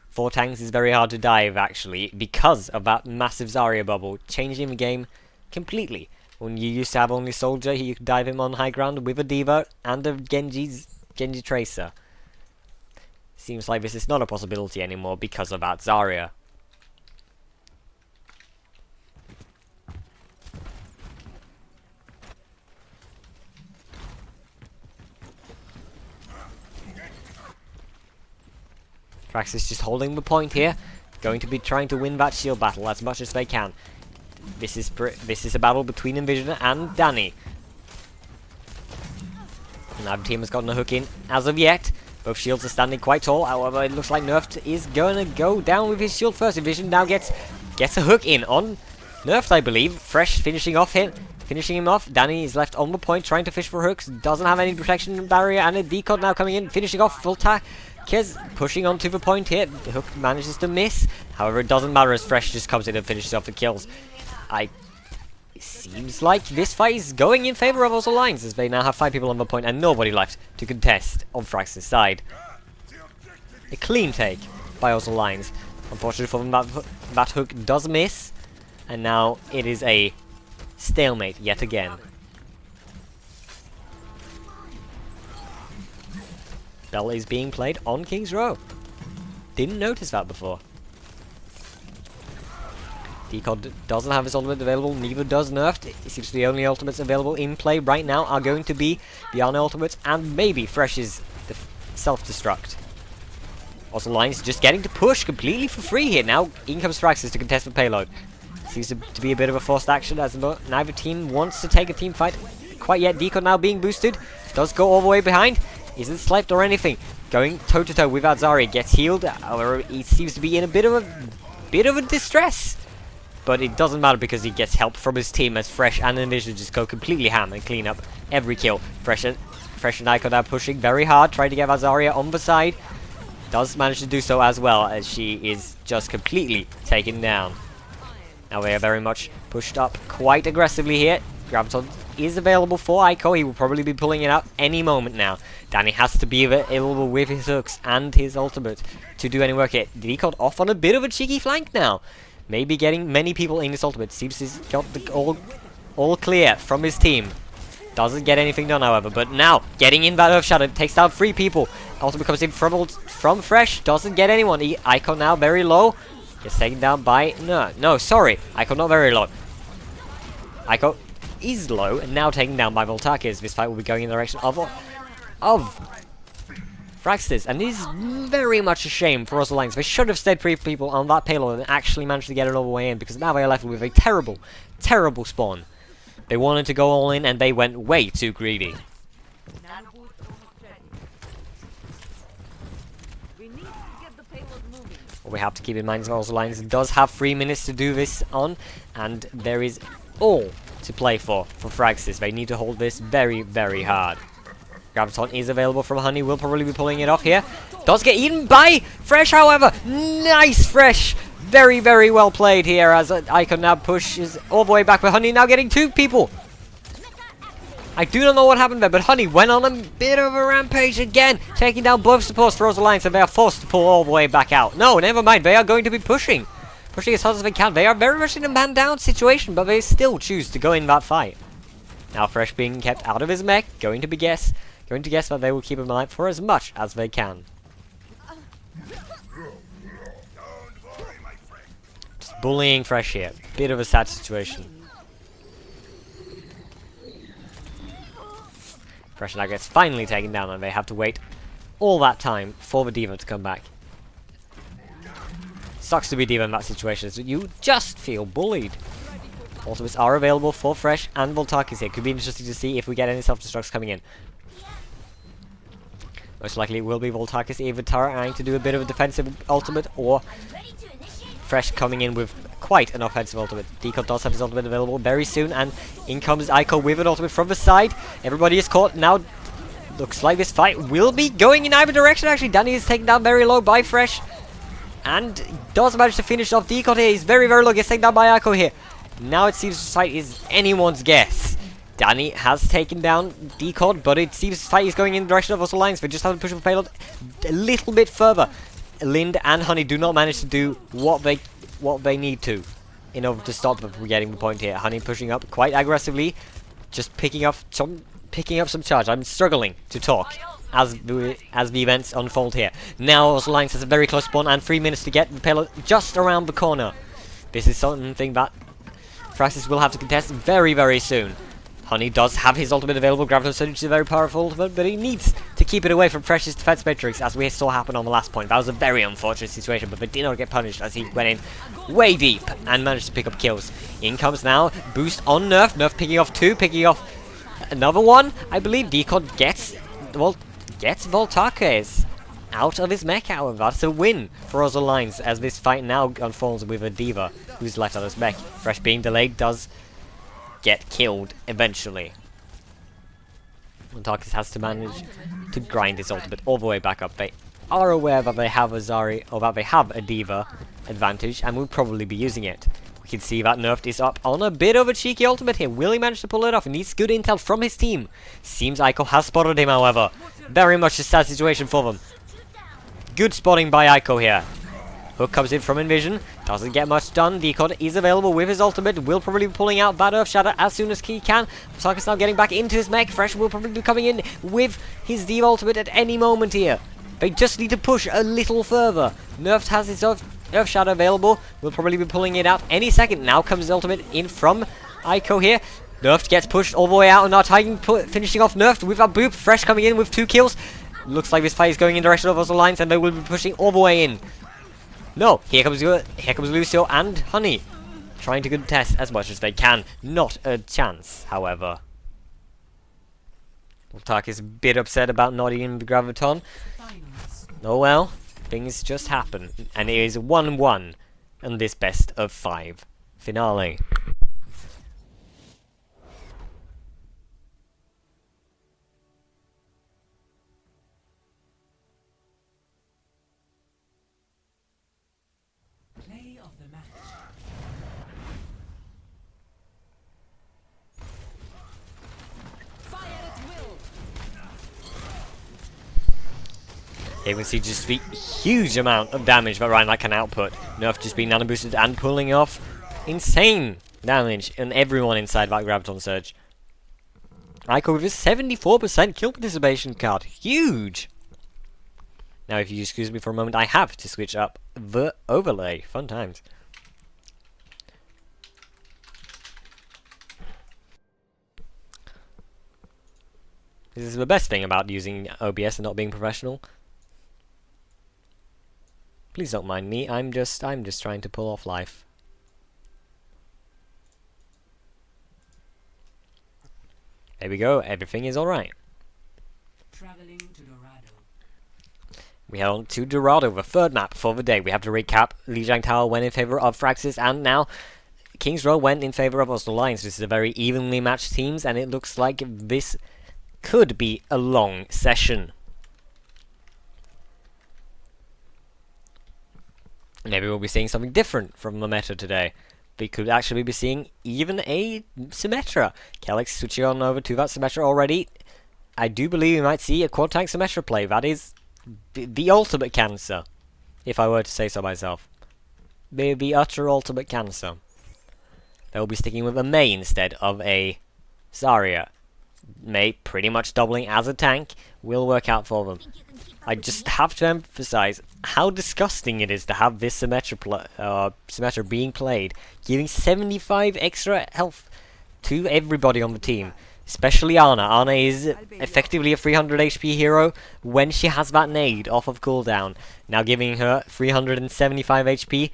4 tanks is very hard to dive, actually, because of that massive Zarya bubble, changing the game completely. When you used to have only Soldier, you could dive him on high ground with a D.Va and a Genji Tracer. Seems like this is not a possibility anymore because of that Zarya. Fragsters just holding the point here, going to be trying to win that shield battle as much as they can. This is a battle between Envision and Danny. Neither team has gotten a hook in as of yet. Both shields are standing quite tall. However, it looks like Nerfed is going to go down with his shield first. Envision now gets a hook in on Nerfed, I believe. Fresh finishing him off. Danny is left on the point trying to fish for hooks. Doesn't have any protection barrier, and a Decod now coming in, finishing off full attack. Kez pushing onto the point here. The hook manages to miss. However, it doesn't matter as Fresh just comes in and finishes off the kills. It seems like this fight is going in favor of Oslo Lines, as they now have 5 people on the point and nobody left to contest on Fragsters' side. A clean take by Oslo Lines. Unfortunately for them, that hook does miss. And now it is a stalemate yet again. Bell is being played on King's Row. Didn't notice that before. Decod doesn't have his ultimate available, neither does Nerfed. It seems to be the only ultimates available in play right now are going to be the Arno ultimates and maybe Fresh's self-destruct. Also, Lines just getting to push completely for free here. Now, in comes Fragsters to contest the payload. Seems to be a bit of a forced action as neither team wants to take a team fight quite yet. Decod now being boosted. Does go all the way behind. Isn't sniped or anything. Going toe-to-toe with Azari. Gets healed. However, he seems to be in a bit of a distress. But it doesn't matter because he gets help from his team as Fresh and Invision just go completely ham and clean up every kill. Fresh and Ico now pushing very hard, trying to get Azaria on the side. Does manage to do so as well as she is just completely taken down. Now they are very much pushed up quite aggressively here. Graviton is available for Ico. He will probably be pulling it out any moment now. Danny has to be available with his hooks and his ultimate to do any work here. Decod off on a bit of a cheeky flank now. Maybe getting many people in his ultimate. Seems he's got the all clear from his team. Doesn't get anything done, however. But now, getting in that Earth Shadow. Takes down 3 people. Ultimate comes in from Fresh. Doesn't get anyone. Ico now very low. Gets taken down by... No, sorry. Ico not very low. Ico is low and now taken down by Voltakis. This fight will be going in the direction of Fragsters, and it is very much a shame for Oslo Lines. They should have stayed 3 people on that payload and actually managed to get it all the way in, because now they are left with a terrible, terrible spawn. They wanted to go all in and they went way too greedy. What we have to keep in mind is Oslo Lines does have 3 minutes to do this on, and there is all to play for Fragsters. They need to hold this very, very hard. Graviton is available from Honey, will probably be pulling it off here. Does get eaten by Fresh, however. Nice, Fresh. Very, very well played here as Ico now pushes all the way back, but Honey now getting 2 people. I do not know what happened there, but Honey went on a bit of a rampage again, taking down both supports for Oslo Lines, and they are forced to pull all the way back out. No, never mind. They are going to be pushing as hard as they can. They are very much in a man-down situation, but they still choose to go in that fight. Now Fresh being kept out of his mech, going to guess that they will keep him alive for as much as they can. Just bullying Fresh here. Bit of a sad situation. Fresh now gets finally taken down, and they have to wait all that time for the D.Va to come back. Sucks to be D.Va in that situation, so you just feel bullied. Ultimates are available for Fresh and Voltakis here. Could be interesting to see if we get any self-destructs coming in. Most likely it will be Voltakis either trying to do a bit of a defensive ultimate, or Fresh coming in with quite an offensive ultimate. Decod does have his ultimate available very soon, and in comes Ico with an ultimate from the side. Everybody is caught. Now looks like this fight will be going in either direction. Actually, Danny is taken down very low by Fresh, and does manage to finish off Decod here. He's very, very low. Gets taken down by Ico here. Now it seems this fight is anyone's guess. Danny has taken down Decod, but it seems this fight is going in the direction of Oslo Lines. They just have to push the payload a little bit further. Lind and Honey do not manage to do what they need to in order to stop them from getting the point here. Honey pushing up quite aggressively, just picking up some charge. I'm struggling to talk as the events unfold here. Now Oslo Lines has a very close spawn and 3 minutes to get the payload just around the corner. This is something that Fragsters will have to contest very, very soon. Honey does have his ultimate available. Graviton Surge is a very powerful ultimate, but he needs to keep it away from Fresh's defense matrix, as we saw happen on the last point. That was a very unfortunate situation, but they did not get punished as he went in way deep and managed to pick up kills. In comes now boost on Nerf. Nerf picking off 2, picking off another one. I believe Decod gets Voltakis out of his mech, however. That's a win for Oslo Lines as this fight now unfolds with a D.Va who's left on his mech. Fresh being delayed does get killed eventually. Voltakis has to manage to grind his ultimate all the way back up. They are aware that they have a Zari, or that they have a D.Va advantage, and will probably be using it. We can see that Nerfed is up on a bit of a cheeky ultimate here. Will he manage to pull it off? He needs good intel from his team. Seems Ico has spotted him, however. Very much a sad situation for them. Good spotting by Ico here. Hook comes in from Envision. Doesn't get much done. Decod is available with his ultimate. Will probably be pulling out Bad Earth Shatter as soon as he can. Sarkis now getting back into his mech. Fresh will probably be coming in with his Diva ultimate at any moment here. They just need to push a little further. Nerfed has his Earth Shadow available. Will probably be pulling it out any second. Now comes his ultimate in from Aiko here. Nerfed gets pushed all the way out and now Titan finishing off Nerfed with a boop. Fresh coming in with 2 kills. Looks like this fight is going in the direction of Oslo Lines and they will be pushing all the way in. No, here comes Lucio and Honey. Trying to contest as much as they can. Not a chance, however. Ultark is a bit upset about not eating the Graviton. Oh well, things just happen. And it is 1-1 in this best of 5 finale. Play of the match. Fire at will. Here we see just the huge amount of damage that Reinhardt can output. Nerf just being nano boosted and pulling off insane damage on everyone inside that Graviton Surge. Aiko with his 74% kill participation card. Huge! Now if you excuse me for a moment, I have to switch up the overlay. Fun times. This is the best thing about using OBS and not being professional. Please don't mind me. I'm just trying to pull off life. There we go. Everything is all right. Traveling to Dorado. We head on to Dorado, the third map for the day. We have to recap. Lijiang Tower went in favor of Fragsters, and now King's Row went in favor of Oslo Lions. This is a very evenly matched teams, and it looks like this could be a long session. Maybe we'll be seeing something different from the meta today. We could actually be seeing even a Symmetra. Kellex switching on over to that Symmetra already. I do believe we might see a quad tank Symmetra play. That is the ultimate cancer, if I were to say so myself. The utter ultimate cancer. They'll be sticking with a Mei instead of a Zarya. Mei pretty much doubling as a tank will work out for them. I just have to emphasize how disgusting it is to have this Symmetra being played, giving 75 extra health to everybody on the team, especially Ana. Ana is effectively a 300 HP hero when she has that nade off of cooldown. Now giving her 375 HP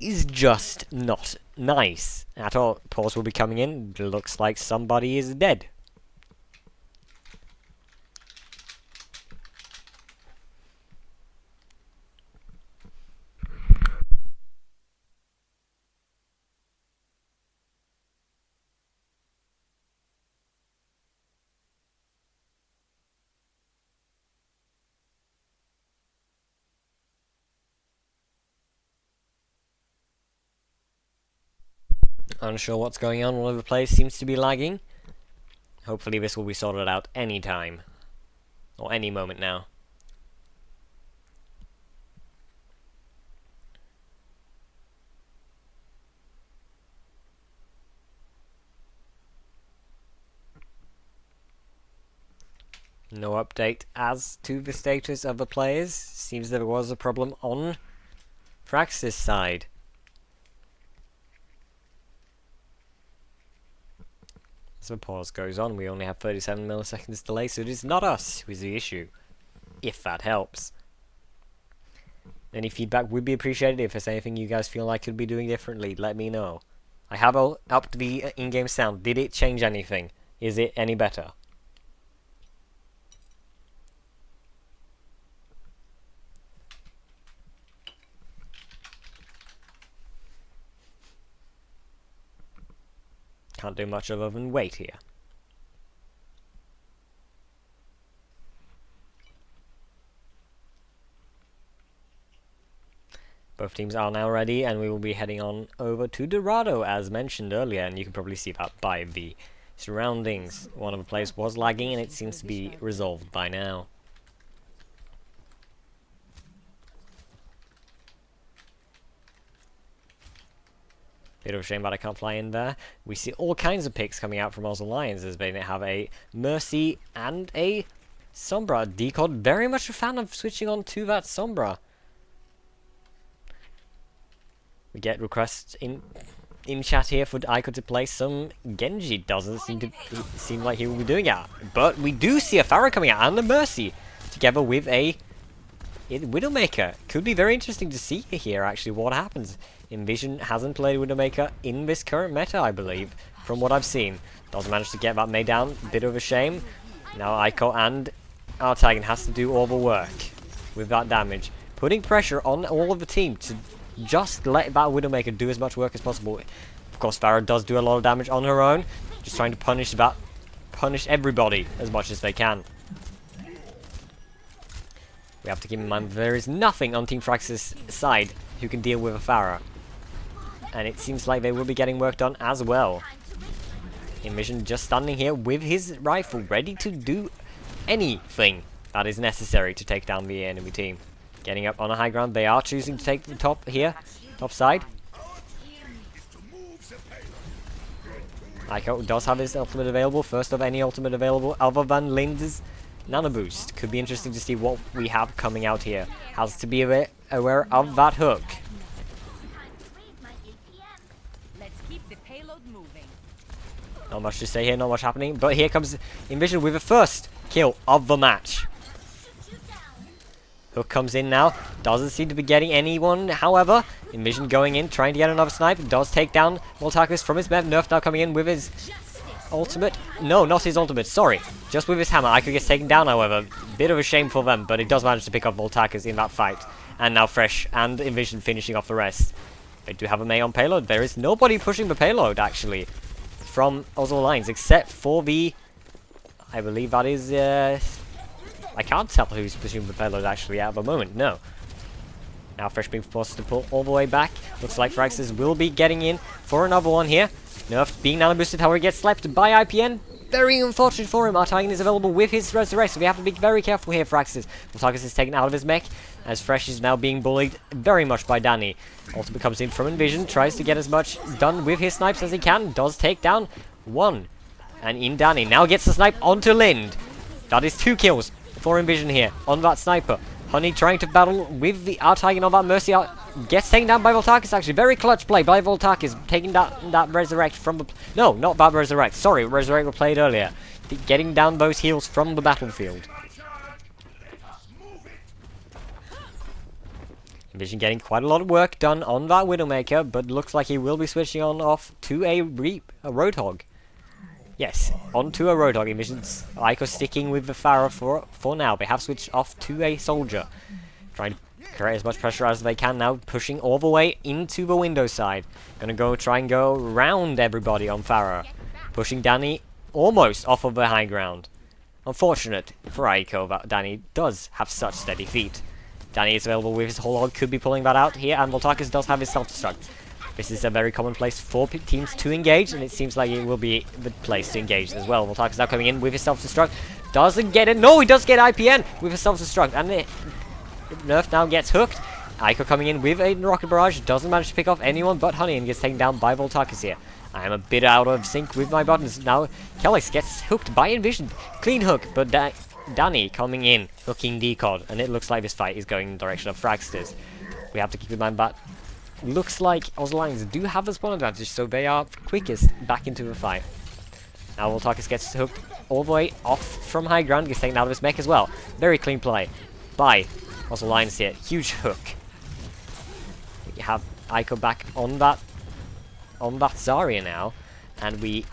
is just not nice at all. Pause will be coming in. Looks like somebody is dead. Unsure what's going on. One of the players seems to be lagging. Hopefully this will be sorted out any time. Or any moment now. No update as to the status of the players. Seems there was a problem on Frax's side. As the pause goes on, we only have 37 milliseconds delay, so it is not us who is the issue, if that helps. Any feedback would be appreciated. If there's anything you guys feel like could be doing differently, let me know. I have upped the in-game sound. Did it change anything? Is it any better? Can't do much other than wait here. Both teams are now ready, and we will be heading on over to Dorado, as mentioned earlier, and you can probably see that by the surroundings. One of the players was lagging, and it seems to be resolved by now. Bit of a shame that I can't fly in there. We see all kinds of picks coming out from Oslo Lions as they have a Mercy and a Sombra. Decod very much a fan of switching on to that Sombra. We get requests in chat here for Aiko to play some Genji. Doesn't seem like he will be doing it. But we do see a Pharah coming out and a Mercy together with a Widowmaker. Could be very interesting to see here actually what happens. Envision hasn't played Widowmaker in this current meta, I believe, from what I've seen. Doesn't manage to get that Mei down. Bit of a shame. Now Aiko and Artagan has to do all the work with that damage. Putting pressure on all of the team to just let that Widowmaker do as much work as possible. Of course, Pharah does do a lot of damage on her own. Just trying to punish everybody as much as they can. We have to keep in mind there is nothing on Team Fragsters' side who can deal with a Pharah. And it seems like they will be getting work done as well. Envision just standing here with his rifle, ready to do anything that is necessary to take down the enemy team. Getting up on a high ground, they are choosing to take the top here, top side. Aiko does have his ultimate available, first of any ultimate available, other than Linda's Nano Boost. Could be interesting to see what we have coming out here. Has to be aware of that hook. Let's keep the payload moving. Not much to say here, not much happening, but here comes Envision with the first kill of the match. Hook comes in now, doesn't seem to be getting anyone, however. Envision going in, trying to get another snipe, does take down Voltakis from his map. Nerf now coming in with his ultimate. No, not his ultimate, sorry. Just with his hammer. Aiko gets taken down, however. Bit of a shame for them, but he does manage to pick up Voltakis in that fight. And now Fresh and Envision finishing off the rest. They do have a Mei on payload. There is nobody pushing the payload, actually, from Oslo Lions, except for the... I believe that is... I can't tell who's pushing the payload actually at the moment, no. Now Fresh being forced to pull all the way back. Looks like Fragsters will be getting in for another one here. Nerf being nano boosted, however, gets slapped by IPN. Very unfortunate for him. Artagan is available with his Resurrect, so we have to be very careful here, Fragsters. Voltakis is taken out of his mech, as Fresh is now being bullied very much by Danny. Ultimate comes in from Envision, tries to get as much done with his snipes as he can, does take down one. And in Danny, now gets the snipe onto Lind. That is 2 kills for Envision here on that sniper. Honey trying to battle with the Artagan on that Mercy. Gets taken down by Voltakis actually. Very clutch play by Voltakis. Taking down that Resurrect from the... No, not that Resurrect. Sorry, Resurrect was played earlier. Getting down those heals from the battlefield. Envision getting quite a lot of work done on that Widowmaker, but looks like he will be switching on off to a Roadhog. Yes, onto a Roadhog. Envision's Aiko sticking with the Pharah for now. They have switched off to a Soldier. Trying to create as much pressure as they can now, pushing all the way into the window side. Gonna try and go around everybody on Pharah. Pushing Danny almost off of the high ground. Unfortunate for Aiko that Danny does have such steady feet. Danny is available with his whole hog, could be pulling that out here, and Voltakis does have his self-destruct. This is a very common place for teams to engage, and it seems like it will be the place to engage as well. Voltakis now coming in with his self-destruct. Doesn't get it. No, he does get IPN with his self-destruct. And Nerf now gets hooked. Aiko coming in with a rocket barrage. Doesn't manage to pick off anyone but Honey and gets taken down by Voltakis here. I am a bit out of sync with my buttons. Now, Kellex gets hooked by Envision. Clean hook, but Danny coming in, hooking Decod. And it looks like this fight is going in the direction of Fragsters. We have to keep in mind that looks like Oslo Lions do have the spawn advantage, so they are quickest back into the fight. Now Voltakis gets hooked all the way off from high ground, gets taken out of his mech as well. Very clean play by Oslo Lions here. Huge hook. We have Aiko back on that Zarya now, and we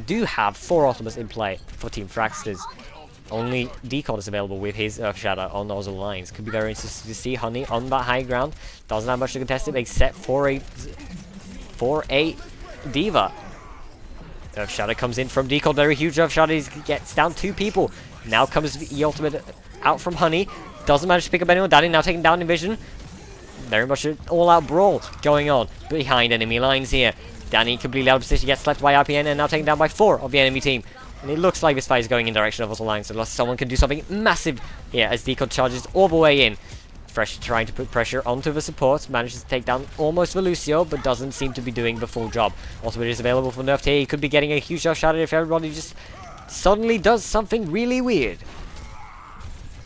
do have 4 ultimates in play for Team Fragsters. Only Decod is available with his Earth Shadow on Oslo Lions. Could be very interesting to see Honey on that high ground. Doesn't have much to contest it except for a Diva. Earth Shadow comes in from Decod. Very huge Earth Shadow. He gets down 2 people. Now comes the ultimate out from Honey. Doesn't manage to pick up anyone. Danny now taking down Envision. Very much an all-out brawl going on behind enemy lines here. Danny completely out of position. Gets slapped by RPN and now taken down by 4 of the enemy team. And it looks like this fight is going in the direction of Oslo Lions, unless someone can do something massive here as Decod charges all the way in. Fresh trying to put pressure onto the supports, manages to take down almost the Lucio, but doesn't seem to be doing the full job. Ultimate is available for Nerf here. He could be getting a huge shot if everybody just suddenly does something really weird.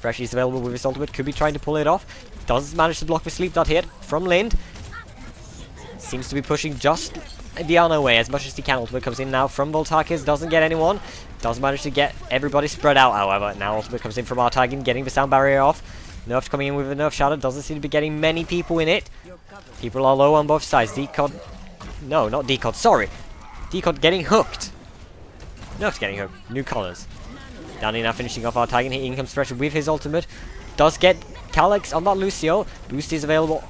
Fresh is available with his ultimate, could be trying to pull it off. Does manage to block the sleep dot hit from Lind. Seems to be pushing just the other way as much as he can. Ultimate comes in now from Voltakis, doesn't get anyone. Does manage to get everybody spread out, however. Now Ultimate comes in from Artagan, getting the sound barrier off. Nerf coming in with a Nerf Shadow, doesn't seem to be getting many people in it. People are low on both sides. Decod... No, not Decod, sorry. Decod getting hooked. Nerf's getting hooked. New colors. Danny now finishing off Artagan. In comes Fresh with his ultimate. Does get Calyx on that Lucio. Boost is available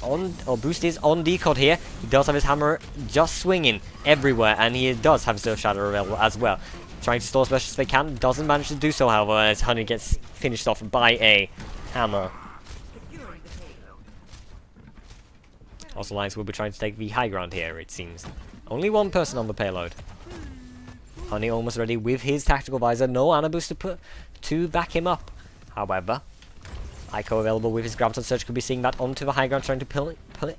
on... Or boost is on Decod here. He does have his hammer just swinging everywhere. And he does have his Nerf Shadow available as well. Trying to stall as much as they can. Doesn't manage to do so, however, as Honey gets finished off by a hammer. Also, Lions will be trying to take the high ground here, it seems. Only one person on the payload. Honey almost ready with his tactical visor. No Ana boost to back him up. However, Aiko available with his Graviton Surge could be seeing that onto the high ground, trying to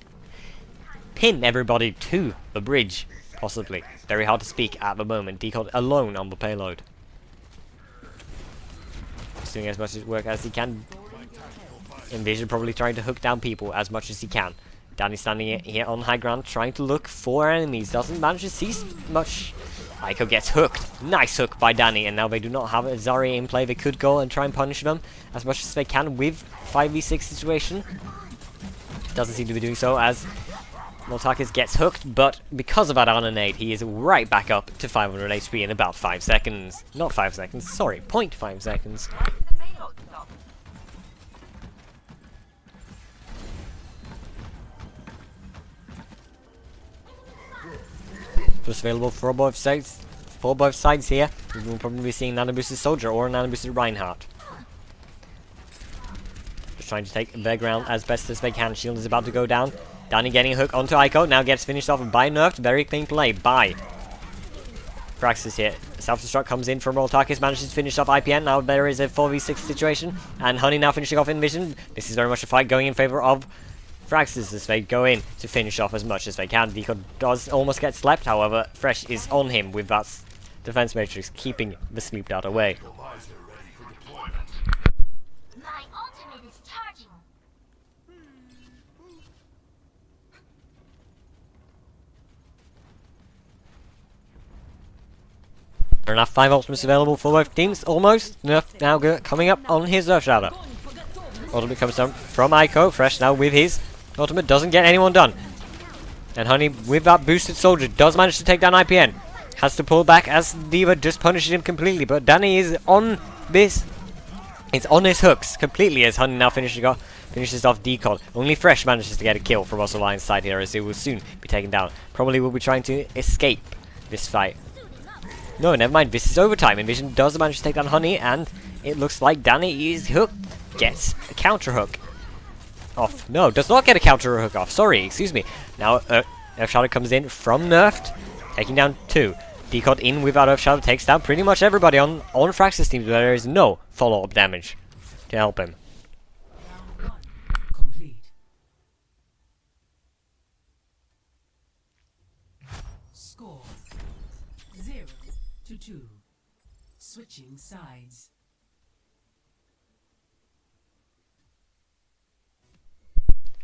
pin everybody to the bridge. Possibly. Very hard to speak at the moment. Decod alone on the payload. Just doing as much work as he can. Envision probably trying to hook down people as much as he can. Danny standing here on high ground, trying to look for enemies. Doesn't manage to see much. Aiko gets hooked. Nice hook by Danny, and now they do not have a Zarya in play. They could go and try and punish them as much as they can with 5v6 situation. Doesn't seem to be doing so as Voltakis gets hooked, but because of that Ana nade, he is right back up to 500 HP in about 5 seconds. Not 5 seconds, sorry, 0.5 seconds. Plus available for both sides here. We'll probably be seeing Nano Boosted Soldier or Nano Boosted Reinhardt. Just trying to take their ground as best as they can. Shield is about to go down. Danny getting a hook onto Aiko. Now gets finished off by Nerfed. Very clean play by Fragsters here. Self-destruct comes in from Voltakis. Manages to finish off IPN. Now there is a 4v6 situation. And Honey now finishing off Envision. This is very much a fight going in favor of Fragsters as they go in to finish off as much as they can. Decod does almost get slept. However, Fresh is on him with that defense matrix, keeping the sleep dart away. Fair enough, 5 ultimates available for both teams, almost. Nerf now coming up on his Nerf Shadow. Ultimate comes down from Aiko. Fresh now with his ultimate, doesn't get anyone done. And Honey, with that boosted soldier, does manage to take down IPN. Has to pull back as Diva just punishes him completely, but Danny is on this. It's on his hooks completely as Honey now finishes off Decod. Only Fresh manages to get a kill from Oslo Lion's side here as he will soon be taken down. Probably will be trying to escape this fight. No, never mind. This is overtime. Envision does manage to take down Honey, and it looks like Danny is hooked. Gets a counter hook off. No, does not get a counter hook off. Sorry, excuse me. Now, Earth Shadow comes in from Nerfed, taking down 2. Decod in without Earth Shadow takes down pretty much everybody on Fragsters teams, but there is no follow-up damage to help him. Round 1 complete. Score 0-2. Switching sides.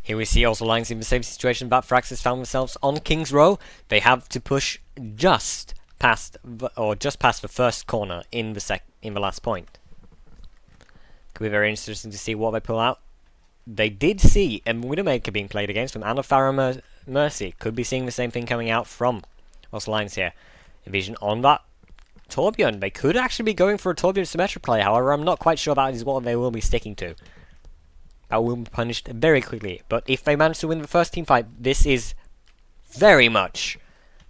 Here we see also Lions in the same situation that Fragsters found themselves on King's Row. They have to push just past the first corner in the last point. Could be very interesting to see what they pull out. They did see a Widowmaker being played against from Anna Farah Mercy. Could be seeing the same thing coming out from also Lions here. Envision on that Torbjorn. They could actually be going for a Torbjorn Symmetra play, however I'm not quite sure that is what they will be sticking to. That will be punished very quickly. But if they manage to win the first team fight, this is very much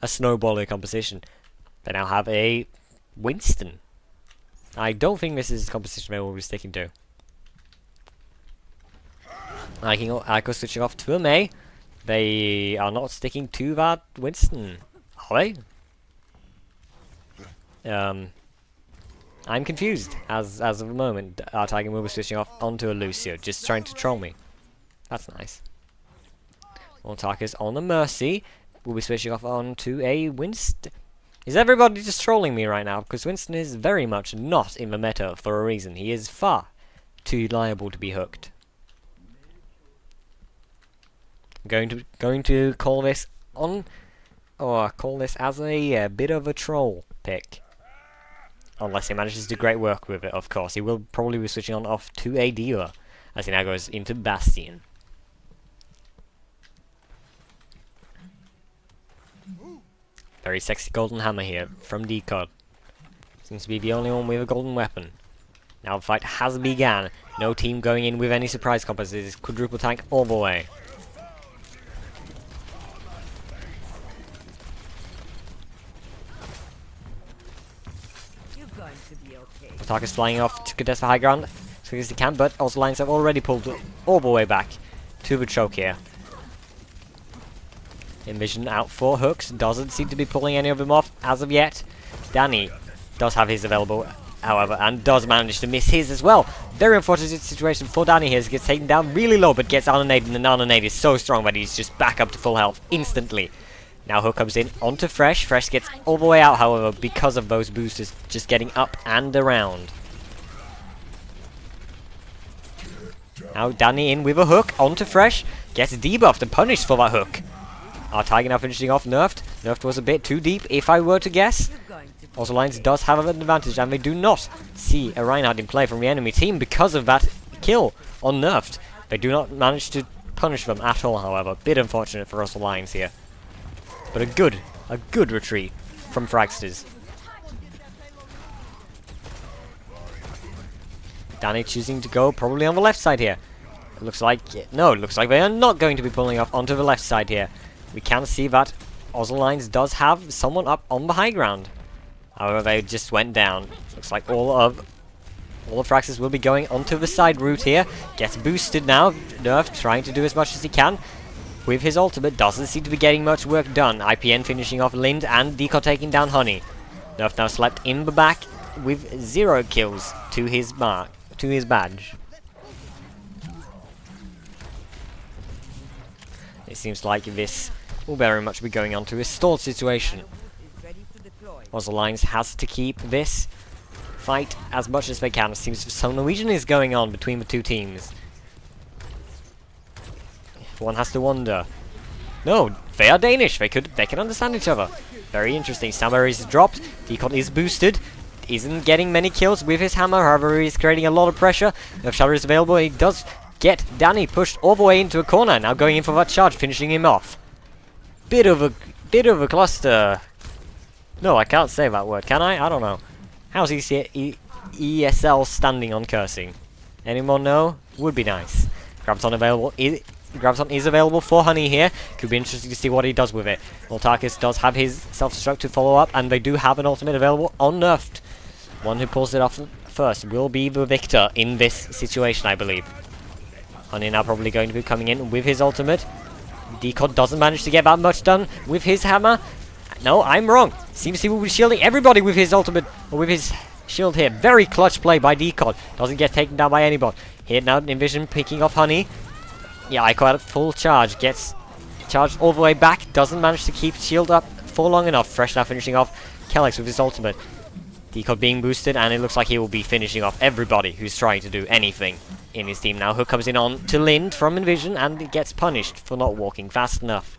a snowballing composition. They now have a Winston. I don't think this is a composition they will be sticking to. Aiko switching off to a Mei. They are not sticking to that Winston. Are they? I'm confused as of the moment. Our Tiger will be switching off onto a Lucio, just trying to troll me. That's nice. Tarkus on the Mercy will be switching off onto a Winston. Is everybody just trolling me right now? Because Winston is very much not in the meta for a reason. He is far too liable to be hooked. Going to call this on, or call this as a bit of a troll pick. Unless he manages to do great work with it, of course. He will probably be switching on off to a dealer as he now goes into Bastion. Very sexy golden hammer here from Decod. Seems to be the only one with a golden weapon. Now the fight has begun. No team going in with any surprise compass. It is quadruple tank all the way. You're going to be okay. Tarkus flying off to contest the high ground as quick as he can, but also lines have already pulled all the way back to the choke here. Envision out for hooks, doesn't seem to be pulling any of them off as of yet. Danny does have his available, however, and does manage to miss his as well. Very unfortunate situation for Danny here as he gets taken down really low, but gets Anonade, and the Anonade is so strong that he's just back up to full health instantly. Now Hook comes in onto Fresh. Fresh gets all the way out, however, because of those boosters just getting up and around. Now Danny in with a hook onto Fresh. Gets debuffed and punished for that hook. Our Tiger now finishing off Nerfed. Nerfed was a bit too deep, if I were to guess. Also, Lions does have an advantage, and they do not see a Reinhardt in play from the enemy team because of that kill on Nerfed. They do not manage to punish them at all, however. Bit unfortunate for us Lions here. But a good retreat from Fragsters. Danny choosing to go probably on the left side here. It looks like, no, it looks like they are not going to be pulling off onto the left side here. We can see that Oslo Lions does have someone up on the high ground. However, they just went down. Looks like all of Fragsters will be going onto the side route here. Gets boosted now. Nerf trying to do as much as he can with his ultimate. Doesn't seem to be getting much work done. IPN finishing off Lind and Deco taking down Honey. Nerf now slept in the back with 0 kills to his mark, to his badge. It seems like this will very much be going on to a stalled situation. Oslo Lions has to keep this fight as much as they can. It seems some Norwegian is going on between the two teams. One has to wonder. No, they are Danish. They can understand each other. Very interesting. Samar is dropped. Deacon is boosted. Isn't getting many kills with his hammer. However, he's creating a lot of pressure. If Shadow is available, he does get Danny pushed all the way into a corner. Now going in for that charge, finishing him off. Bit of a cluster. No, I can't say that word, can I? I don't know. How's ESL standing on cursing? Anyone know? Would be nice. Graviton available. Graviton is available for Honey here. Could be interesting to see what he does with it. Tarkus does have his self-destruct to follow up, and they do have an ultimate available on Nerfed. One who pulls it off first will be the victor in this situation, I believe. Honey now probably going to be coming in with his ultimate. Decod doesn't manage to get that much done with his hammer. No, I'm wrong. Seems he will be shielding everybody with his ultimate, or with his shield here. Very clutch play by Decod. Doesn't get taken down by anybody. Here now, Envision picking off Honey. Yeah, I caught it full charge. Gets charged all the way back. Doesn't manage to keep shield up for long enough. Fresh now finishing off Kellex with his ultimate. Decod being boosted, and it looks like he will be finishing off everybody who's trying to do anything in his team. Now Hook comes in on to Lind from Envision, and it gets punished for not walking fast enough.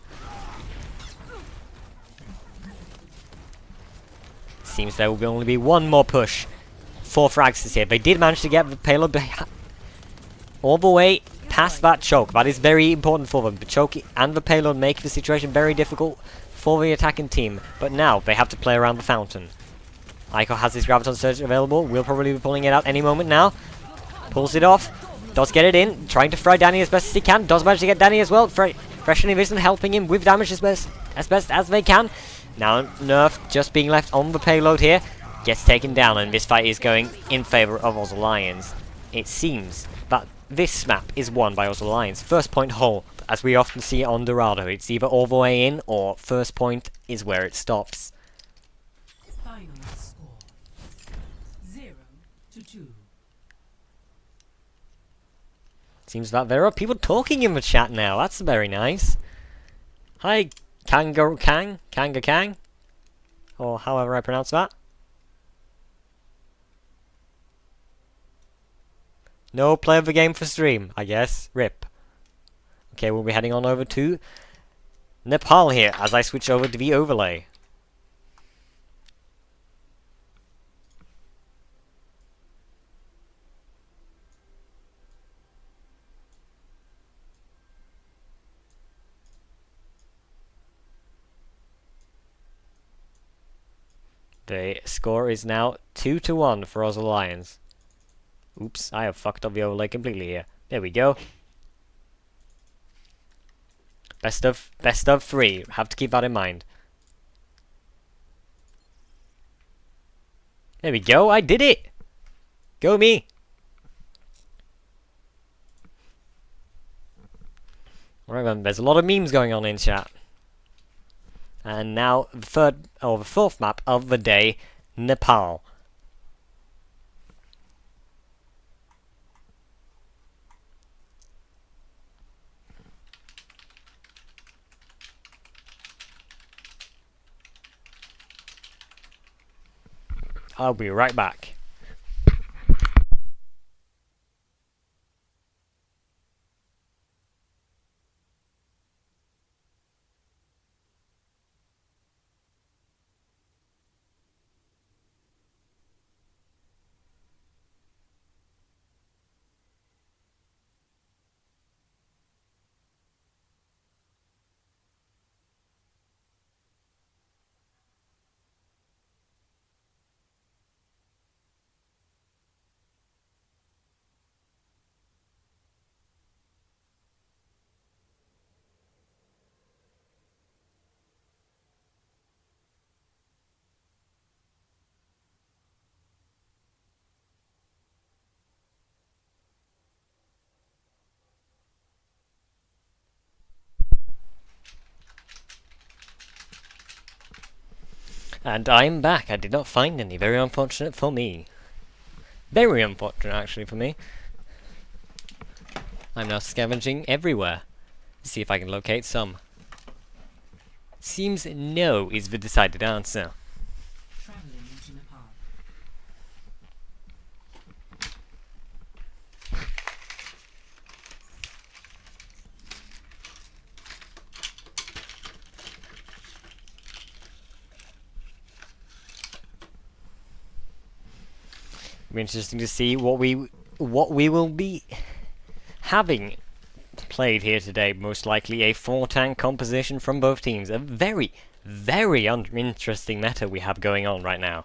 Seems there will only be one more push for Fragsters here. They did manage to get the payload all the way past that choke. That is very important for them. The choke and the payload make the situation very difficult for the attacking team. But now they have to play around the fountain. Ico has his Graviton Surge available. Will probably be pulling it out any moment now. Pulls it off. Does get it in. Trying to fry Danny as best as he can. Does manage to get Danny as well. Fresh and Envision helping him with damage as best as they can. Now Nerf just being left on the payload here. Gets taken down, and this fight is going in favor of Oslo Lions. It seems that this map is won by Oslo Lions. First point hole, as we often see on Dorado. It's either all the way in, or first point is where it stops. Final score 0 to 2. Seems that there are people talking in the chat now. That's very nice. Hi, Kanga Kang, or however I pronounce that. No play of the game for stream, I guess. RIP. Okay, we'll be heading on over to Nepal here as I switch over to the overlay. The score is now 2-1 for Oslo Lions. Oops, I have fucked up the overlay completely here. There we go. Best of 3. Have to keep that in mind. There we go. I did it. Go me. Alright then, there's a lot of memes going on in chat. And now the fourth map of the day, Nepal. I'll be right back. And I'm back. I did not find any. Very unfortunate for me. Very unfortunate, actually, for me. I'm now scavenging everywhere. See if I can locate some. Seems no is the decided answer. Traveling into Nepal. It'll be interesting to see what we will be having played here today. Most likely a 4-tank composition from both teams. A very, very interesting meta we have going on right now.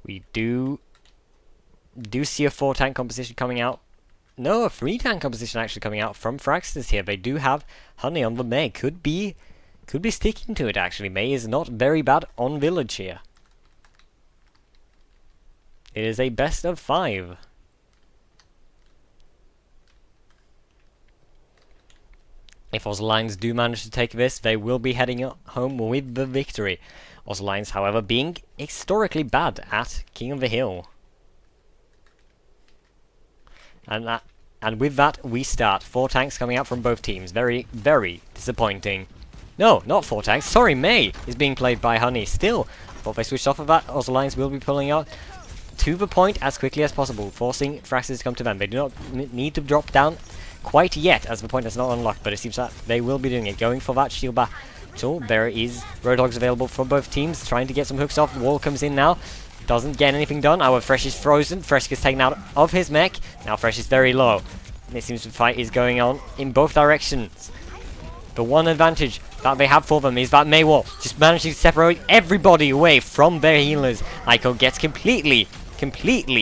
We do see a 4-tank composition coming out. No, a 3-tank composition actually coming out from Fragsters here. They do have Honey on the May. Could be sticking to it, actually. May is not very bad on Village here. It is a best of 5. If Oslo Lions do manage to take this, they will be heading home with the victory. Oslo Lions, however, being historically bad at King of the Hill. And with that, we start. 4 tanks coming out from both teams. Very, very disappointing. No, not 4 tanks. Sorry, May is being played by Honey. Still, thought they switched off of that. Oslo Lions will be pulling out to the point as quickly as possible, forcing Fragsters to come to them. They do not need to drop down quite yet, as the point is not unlocked, but it seems that they will be doing it. Going for that shield battle. There is Roadhogs available for both teams, trying to get some hooks off. Wall comes in now. Doesn't get anything done. Our Fresh is frozen. Fresh gets taken out of his mech. Now Fresh is very low. And it seems the fight is going on in both directions. The one advantage that they have for them is that Maywall just managing to separate everybody away from their healers. Aiko gets completely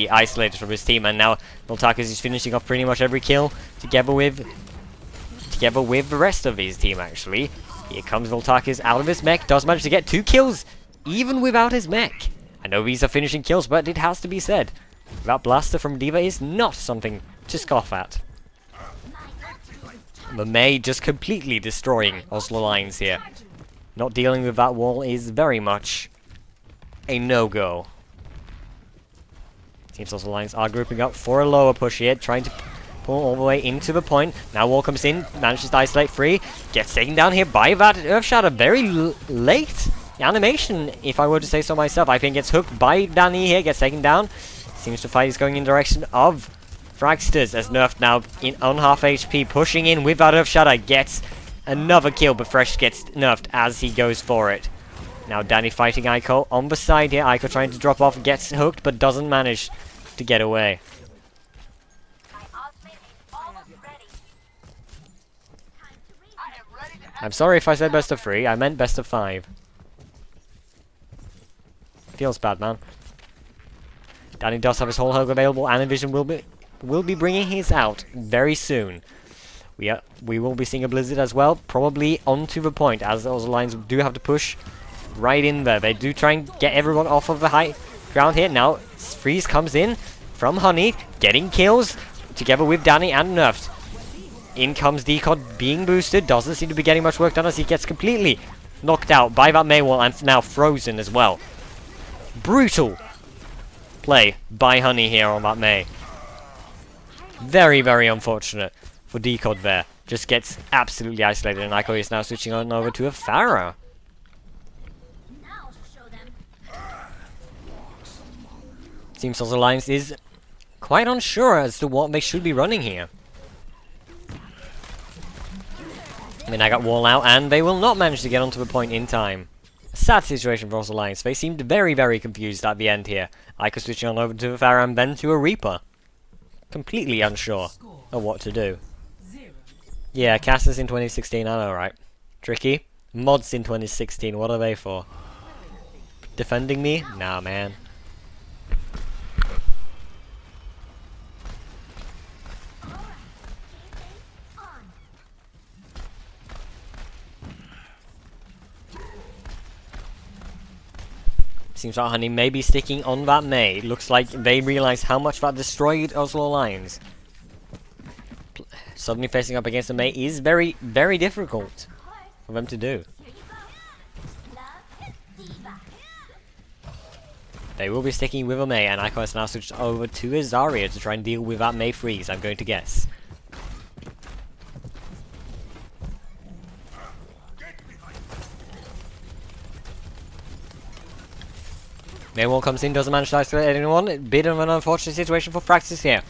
isolated from his team, and now Voltakus is finishing off pretty much every kill together with the rest of his team, actually. Here comes Voltakus out of his mech, does manage to get 2 kills, even without his mech. I know these are finishing kills, but it has to be said. That blaster from D.Va is not something to scoff at. The May just completely destroying Oslo Lions here. Not dealing with that wall is very much a no-go. Team Social Alliance are grouping up for a lower push here, trying to pull all the way into the point. Now wall comes in, manages to isolate free, gets taken down here by that Earth Shatter. Very late animation, if I were to say so myself. I think gets hooked by Danny here, gets taken down. Seems the fight is going in the direction of Fragsters, as Nerf now on half HP, pushing in with that Earth Shatter, gets another kill, but Fresh gets nerfed as he goes for it. Now Danny fighting Aiko on the side here. Aiko trying to drop off, gets hooked, but doesn't manage to get away. I'm sorry if I said best of 3, I meant best of 5. Feels bad, man. Danny does have his whole hug available, and Envision will be bringing his out very soon. We will be seeing a Blizzard as well, probably onto the point, as those lines do have to push right in there. They do try and get everyone off of the high ground here. Now Freeze comes in from Honey, getting kills together with Danny and Nerfed. In comes Decod being boosted, doesn't seem to be getting much work done as he gets completely knocked out by that May wall and now frozen as well. Brutal play by Honey here on that May. Very, very unfortunate for Decod there. Just gets absolutely isolated, and Aiko is now switching on over to a Pharah. Team Souls Alliance is quite unsure as to what they should be running here. I mean, I got wall out, and they will not manage to get onto the point in time. A sad situation for Souls Alliance. They seemed very, very confused at the end here. Aiko switching on over to a Pharah and then to a Reaper. Completely unsure of what to do. Yeah, casters in 2016, I know, right? Tricky. Mods in 2016, what are they for? Defending me? Nah, man. Seems like Honey may be sticking on that May. Looks like they realize how much that destroyed Oslo Alliance. Suddenly facing up against a May is very, very difficult for them to do. They will be sticking with a May, and Aiko has now switched over to a Zarya to try and deal with that May freeze, I'm going to guess. Maywall comes in, doesn't manage to isolate anyone. A bit of an unfortunate situation for Fragsters here.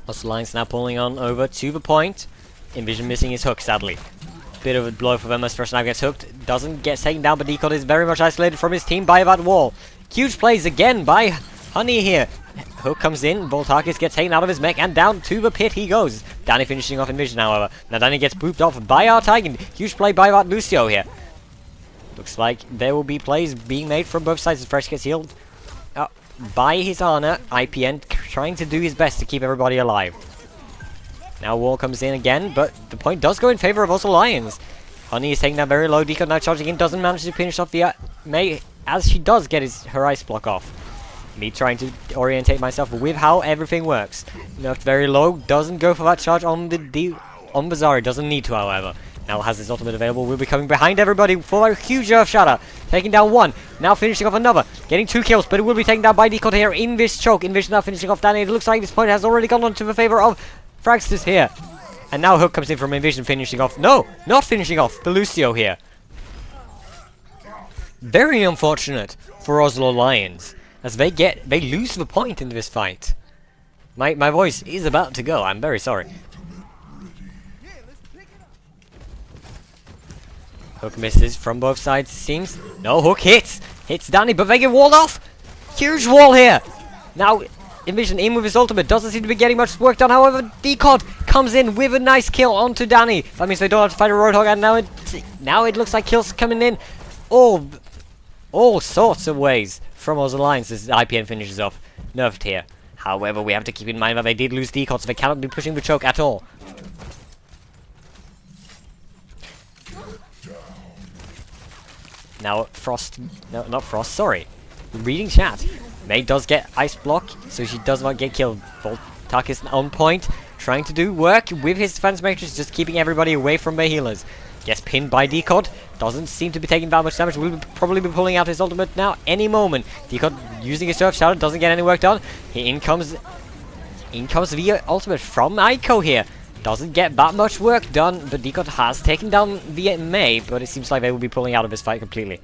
Oslo Alliance now pulling on over to the point. Envision missing his hook, sadly. Bit of a blow for them as Fresh now gets hooked. Doesn't get taken down, but Decod is very much isolated from his team by that wall. Huge plays again by Honey here. Hook comes in, Voltakis gets taken out of his mech, and down to the pit he goes. Danny finishing off Envision, however. Now Danny gets booped off by our Tigan. Huge play by that Lucio here. Looks like there will be plays being made from both sides as Fresh gets healed by his Ana. IPN trying to do his best to keep everybody alive. Now Wall comes in again, but the point does go in favor of Oslo Lions. Honey is taking that very low. Decod now charging in, doesn't manage to finish off the May as she does get her ice block off. Me trying to orientate myself with how everything works. Nerfed very low, doesn't go for that charge on the Zarya, doesn't need to, however. Now has his ultimate available, will be coming behind everybody for a huge Earth Shatter. Taking down one, now finishing off another. Getting 2 kills, but it will be taken down by Decod here in this choke. Envision now finishing off Danny. It looks like this point has already gone on to the favor of Fragsters here. And now Hook comes in from Envision finishing off. No, not finishing off the Lucio here. Very unfortunate for Oslo Lions, as they lose the point in this fight. My voice is about to go, I'm very sorry. Hook misses from both sides, it seems. No, Hook hits! Hits Danny, but they get walled off! Huge wall here! Now, Envision in with his ultimate, doesn't seem to be getting much work done, however, Decod comes in with a nice kill onto Danny. That means they don't have to fight a Roadhog, and now it looks like kills coming in all sorts of ways from Oslo Alliance as IPN finishes off. Nerfed here. However, we have to keep in mind that they did lose Decod, so they cannot be pushing the choke at all. Now, Frost... No, not Frost, sorry. Reading chat. May does get ice block, so she does not get killed. Voltakis on point, trying to do work with his defense matrix, just keeping everybody away from the healers. Gets pinned by Decod. Doesn't seem to be taking that much damage. Will probably be pulling out his ultimate now any moment. Decod using his Surf Shadow, doesn't get any work done. In comes the ultimate from Aiko here. Doesn't get that much work done, but Decod has taken down the Mei, but it seems like they will be pulling out of this fight completely.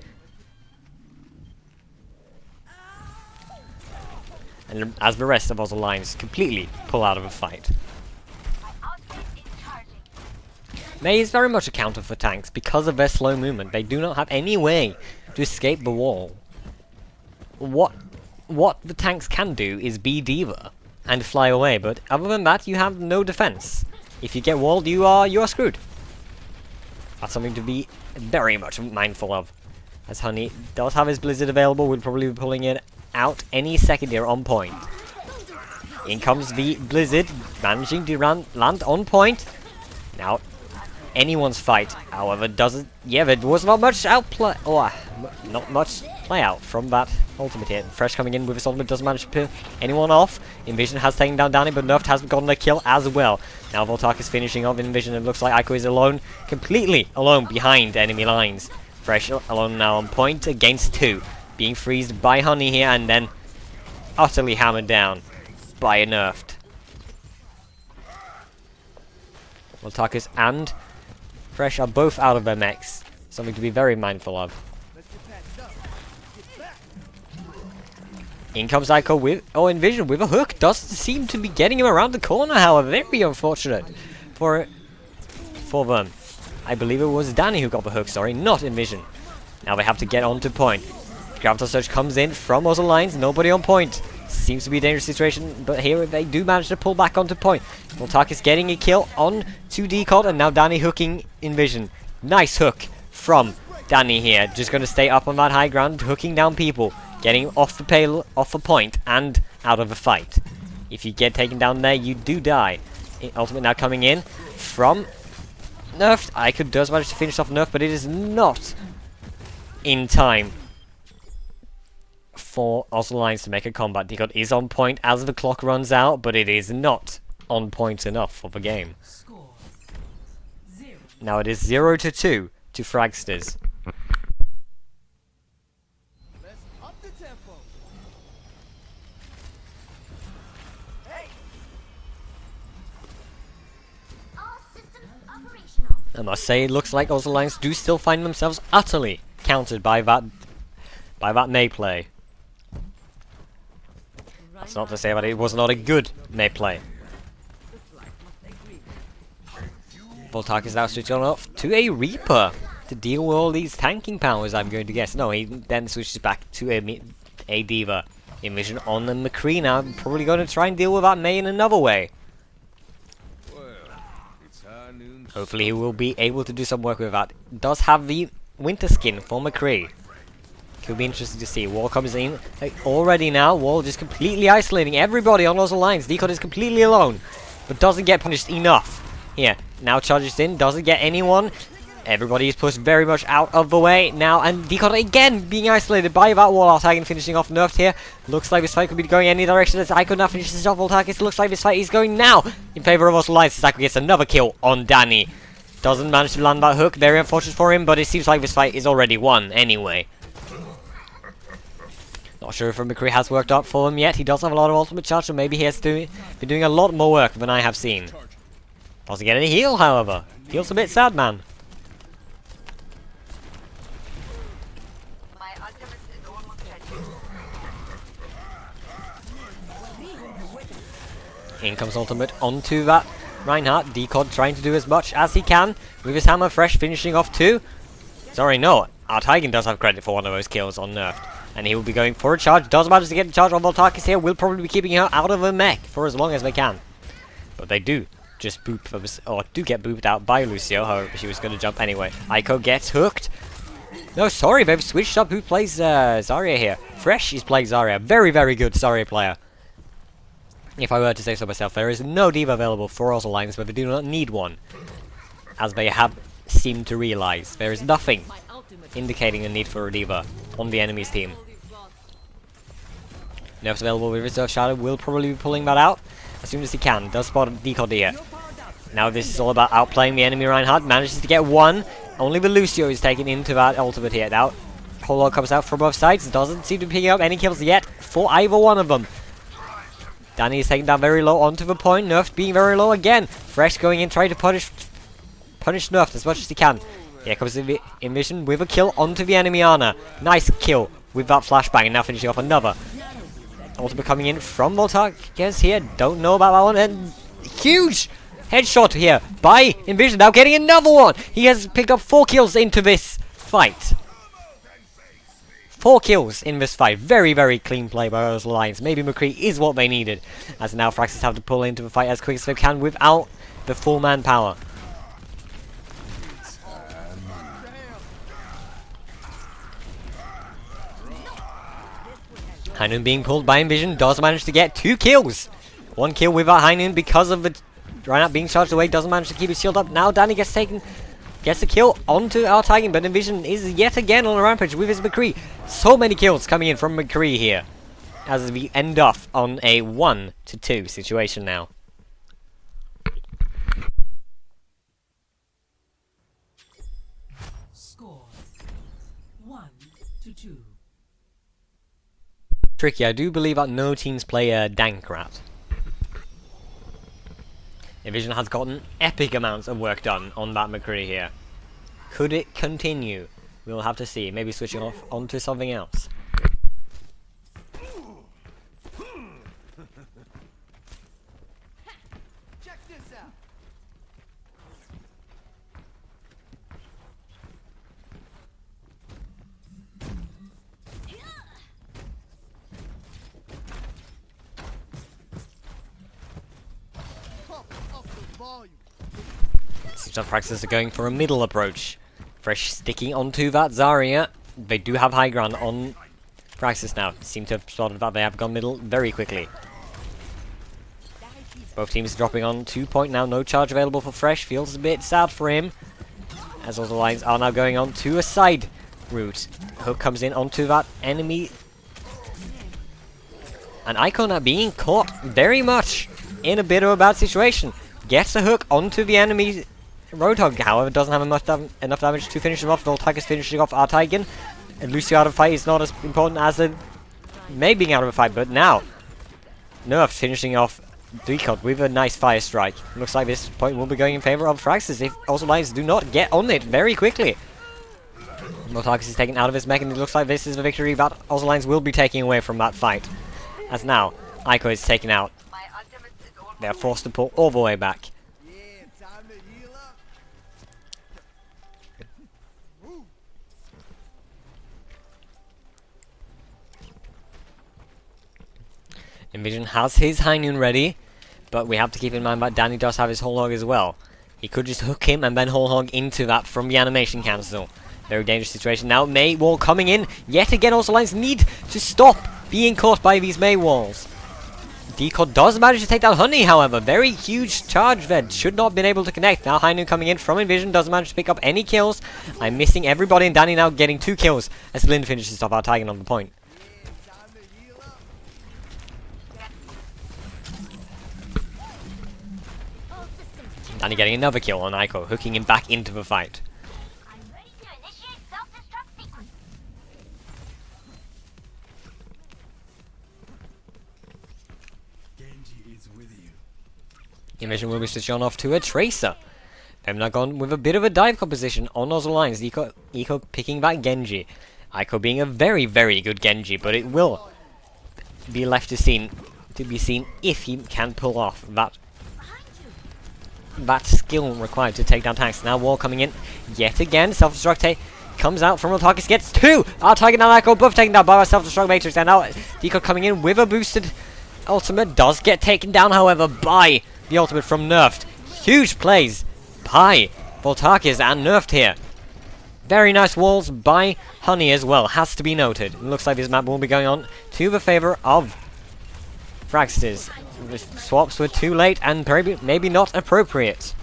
And as the rest of Oslo lines completely pull out of a fight. Mei is very much a counter for tanks because of their slow movement. They do not have any way to escape the wall. What the tanks can do is be Diva and fly away, but other than that, you have no defense. If you get walled, you are screwed. That's something to be very much mindful of. As Honey does have his Blizzard available, we'll probably be pulling it out any second here on point. In comes the Blizzard, managing to land on point. Now, anyone's fight, however, doesn't... Yeah, there was not much outplay... Oh, not much play out from that ultimate here. Fresh coming in with his ultimate doesn't manage to pill anyone off. Envision has taken down Danny, but Nerfed has gotten a kill as well. Now Voltark is finishing off Envision. It looks like Aiko is alone, completely alone behind enemy lines. Fresh alone now on point against 2. Being freezed by Honey here and then utterly hammered down by a Nerfed. Voltarkus and Fresh are both out of their mechs. Something to be very mindful of. In comes Aiko with... Oh, Envision with a hook. Doesn't seem to be getting him around the corner, however. Very unfortunate for them. I believe it was Danny who got the hook, sorry, not Envision. Now they have to get onto point. Graviton Surge comes in from Oslo lines. Nobody on point. Seems to be a dangerous situation, but here they do manage to pull back onto point. Voltarkus getting a kill on to Decod, and now Danny hooking Envision. Nice hook from Danny here. Just going to stay up on that high ground, hooking down people. Getting off the point, and out of the fight. If you get taken down there, you do die. Ultimate now coming in from Nerfed. Aiko does manage to finish off Nerf, but it is not in time for Oslo lines to make a combat. Decod is on point as the clock runs out, but it is not on point enough for the game. Score 0. Now it is 0-2 to Fragsters. I must say, it looks like Oslo lines do still find themselves utterly countered by that Mei play. That's not to say that it was not a good Mei play. Voltark is now switching off to a Reaper to deal with all these tanking powers, I'm going to guess. No, he then switches back to a Diva. Envision on the McCree now, probably going to try and deal with that Mei in another way. Hopefully he will be able to do some work with that. Does have the winter skin for McCree. Could be interesting to see. Wall comes in already now. Wall just completely isolating everybody on those lines. Decod is completely alone, but doesn't get punished enough. Here, now charges in, doesn't get anyone. Everybody is pushed very much out of the way now, and Decod again being isolated by that wall. Altagan finishing off Nerfed here. Looks like this fight could be going any direction as Aiko now finishes off Voltarkus. Looks like this fight is going now in favor of Oslo lines as Aiko gets another kill on Danny. Doesn't manage to land that hook. Very unfortunate for him, but it seems like this fight is already won anyway. Not sure if McCree has worked up for him yet. He does have a lot of ultimate charge, so maybe he has been doing a lot more work than I have seen. Doesn't get any heal, however. Feels a bit sad, man. In comes ultimate onto that Reinhardt. Decod trying to do as much as he can with his hammer. Fresh finishing off 2. Sorry, no. Altagan does have credit for one of those kills on Nerfed. And he will be going for a charge. Does manage to get the charge on Voltarkus here. Will probably be keeping her out of the mech for as long as they can. But they do just boop, or do get booped out by Lucio. However, she was going to jump anyway. Aiko gets hooked. No, sorry, they've switched up who plays Zarya here. Fresh is playing Zarya. Very, very good Zarya player. If I were to say so myself, there is no Diva available for Oslo lines, but they do not need one. As they have seemed to realize. There is nothing indicating a need for a Diva on the enemy's team. Nerf's available with Reserve Shadow. Will probably be pulling that out as soon as he can. Does spot Decod here. Now this is all about outplaying the enemy Reinhardt. Manages to get one. Only the Lucio is taken into that ultimate here. Now, whole lot comes out from both sides. Doesn't seem to be picking up any kills yet for either one of them. Danny is taken down very low onto the point. Nerf being very low again. Fresh going in, trying to punish Nerf as much as he can. Here comes the Envision with a kill onto the enemy Ana. Nice kill with that flashbang, and now finishing off another. Ultimate coming in from Voltarkes here. Don't know about that one. And huge headshot here by Envision. Now getting another one. He has picked up 4 kills into this fight. 4 kills in this fight. Very, very clean play by those Lions. Maybe McCree is what they needed. As now Fragsters have to pull into the fight as quick as they can without the full manpower. Heinun being pulled by Envision does manage to get 2 kills. 1 kill without Heinun because of the Reinhardt being charged away. Doesn't manage to keep his shield up. Now Danny gets a kill onto our Titan, but Envision is yet again on a rampage with his McCree. So many kills coming in from McCree here, as we end off on a 1-2 situation now. Score 1-2. Tricky, I do believe that no teams play a Dankrat. Envision has gotten epic amounts of work done on that McCree here. Could it continue? We'll have to see. Maybe switching off onto something else. Check this out. Seems like Fragsters are going for a middle approach. Fresh sticking onto that Zarya. They do have high ground on Fragsters now. Seem to have spotted that they have gone middle very quickly. Both teams dropping on 2 point now. No charge available for Fresh. Feels a bit sad for him. As all the lines are now going on to a side route. Hook comes in onto that enemy. And Icon are being caught very much in a bit of a bad situation. Gets a hook onto the enemy Roadhog, however, doesn't have enough damage to finish him off. Voltarkes finishing off our Titan. And Lucio out of fight is not as important as the May being out of a fight, but now Nerf finishing off Decod with a nice fire strike. Looks like this point will be going in favor of Fragsters if also Lions do not get on it very quickly. Voltarkes is taken out of his mech, and it looks like this is the victory that also Lions will be taking away from that fight. As now, Ico is taken out. They are forced to pull all the way back. Yeah, time to heal up. Envision has his High Noon ready, but we have to keep in mind that Danny does have his Whole Hog as well. He could just hook him and then Whole Hog into that from the animation cancel. Very dangerous situation. Now May Wall coming in. Yet again, also Lions need to stop being caught by these May Walls. Decod does manage to take down Honey, however. Very huge charge there. Should not have been able to connect. Now High Noon coming in from Envision. Doesn't manage to pick up any kills. I'm missing everybody, and Danny now getting 2 kills as Lynn finishes off our Titan on the point. Danny getting another kill on Ico, hooking him back into the fight. Envision will be switched on off to a Tracer. They've now gone with a bit of a dive composition on those lines. Eco picking back Genji. Ico being a very, very good Genji, but it will be left to be seen if he can pull off that skill required to take down tanks. Now Wall coming in yet again. Self-destruct comes out from Voltarkes, gets 2. Our Tiger now Ico both taken down by our self-destruct matrix, and now Deco coming in with a boosted ultimate does get taken down, however, by the ultimate from Nerfed. Huge plays by Voltarkes and Nerfed here. Very nice walls by Honey as well, has to be noted. It looks like this map will be going on to the favor of Fragsters. The swaps were too late and maybe not appropriate.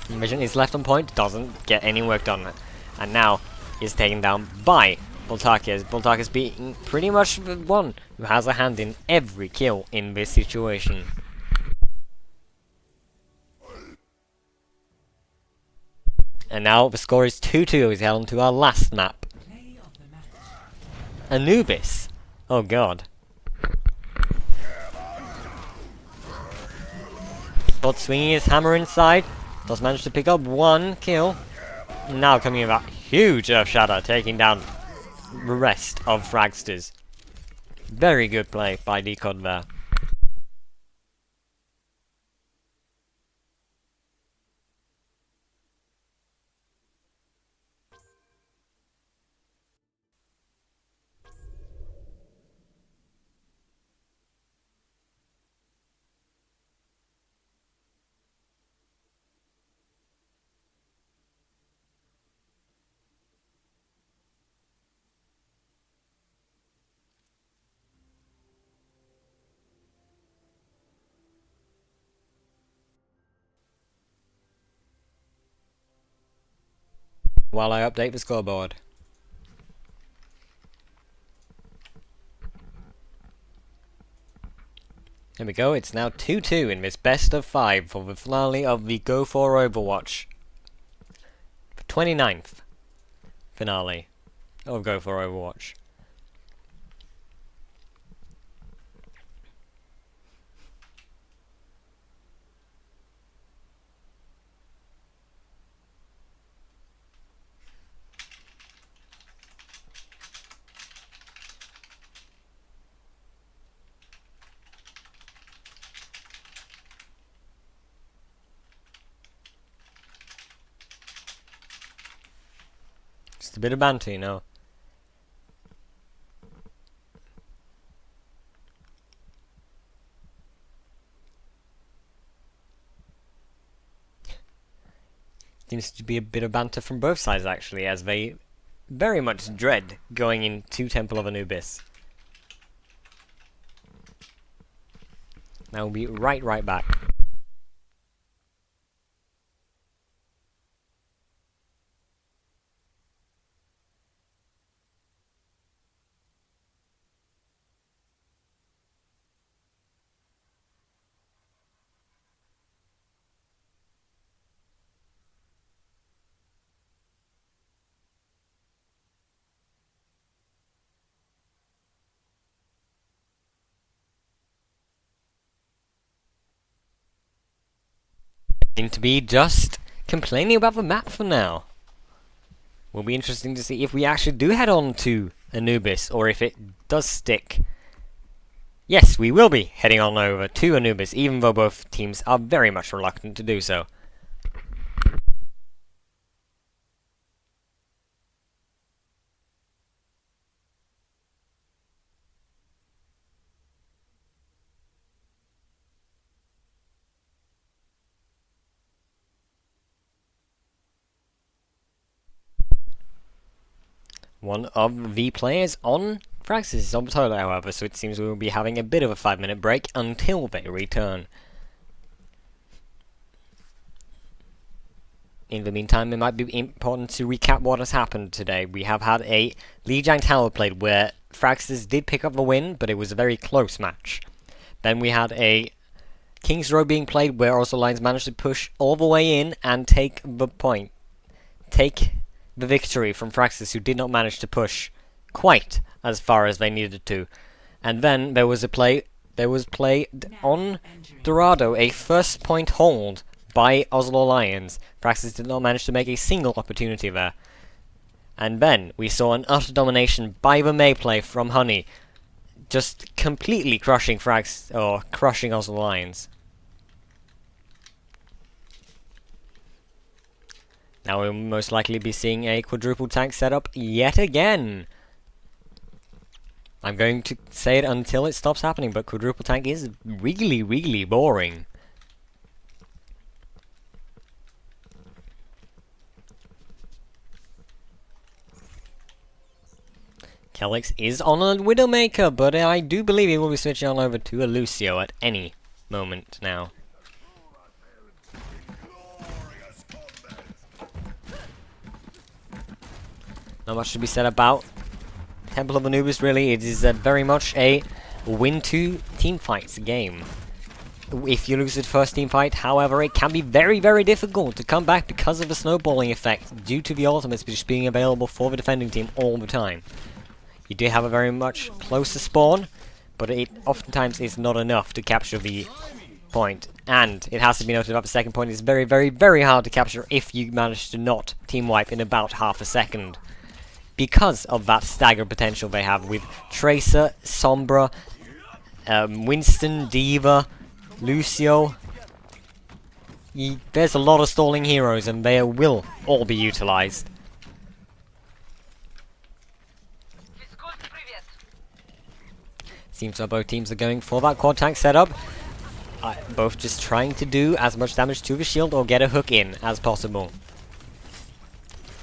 Envision is left on point, doesn't get any work done. And now is taken down by Voltarkes. Voltarkes being pretty much the one who has a hand in every kill in this situation. And now the score is 2-2. We're on to our last map. Play of the match. Anubis. Oh god. Spot swinging his hammer inside. Does manage to pick up 1 kill. Now coming in that huge Earth Shatter, taking down the rest of Fragsters. Very good play by Decod there. While I update the scoreboard. Here we go, it's now 2-2 in this best of 5 for the finale of the GO4 Overwatch. The 29th finale of GO4 Overwatch. Just a bit of banter, you know. Seems to be a bit of banter from both sides actually, as they very much dread going into Temple of Anubis. Now we'll be right back. Seem to be just complaining about the map for now. Will be interesting to see if we actually do head on to Anubis, or if it does stick. Yes, we will be heading on over to Anubis, even though both teams are very much reluctant to do so. One of the players on Fragsters is on the toilet, however, so it seems we will be having a bit of a 5-minute break until they return. In the meantime, it might be important to recap what has happened today. We have had a Lijiang Tower played where Fragsters did pick up the win, but it was a very close match. Then we had a King's Row being played where Oslo Lions managed to push all the way in and take the point. Take the victory from Fragsters, who did not manage to push quite as far as they needed to. And then there was play on Dorado, a first point hold by Oslo Lions. Fragsters did not manage to make a single opportunity there. And then we saw an utter domination by the May play from Honey, just completely crushing crushing Oslo Lions. Now we'll most likely be seeing a quadruple tank setup yet again. I'm going to say it until it stops happening, but quadruple tank is really boring. Kelix is on a Widowmaker, but I do believe he will be switching on over to a Lucio at any moment now. Not much to be said about Temple of Anubis, really. It is very much a win-to team fights game. if you lose the first team fight. However, it can be very, very difficult to come back because of the snowballing effect due to the ultimates just being available for the defending team all the time. You do have a very much closer spawn, but it oftentimes is not enough to capture the point. And it has to be noted that the second point is very, very, very hard to capture if you manage to not team wipe in about half a second, because of that stagger potential they have with Tracer, Sombra, Winston, D.Va, Lucio. There's a lot of stalling heroes, and they will all be utilized. Seems like both teams are going for that quad tank setup. Both just trying to do as much damage to the shield or get a hook in as possible.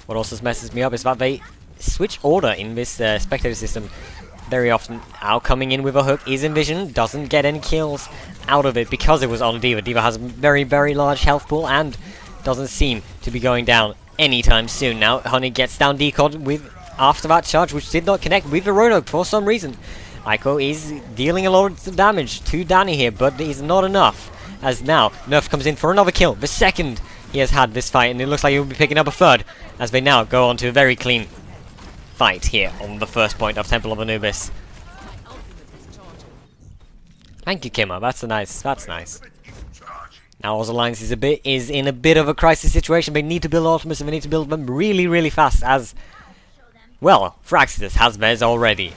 What also messes me up is that they switch order in this spectator system very often. Now coming in with a hook is Envision, doesn't get any kills out of it because it was on D.Va. D.Va has a very, very large health pool and doesn't seem to be going down anytime soon. Now Honey gets down Decod with after that charge, which did not connect with the Roanoke for some reason. Aiko is dealing a lot of damage to Danny here, but it is not enough, as now Nerf comes in for another kill, the second he has had this fight, and it looks like he will be picking up a third, as they now go on to a very clean fight here on the first point of Temple of Anubis. Thank you, Kimmer, that's nice. Now Oslo Alliance is in a bit of a crisis situation. They need to build ultimates, and they need to build them really, really fast, as well, Fragsters has theirs already.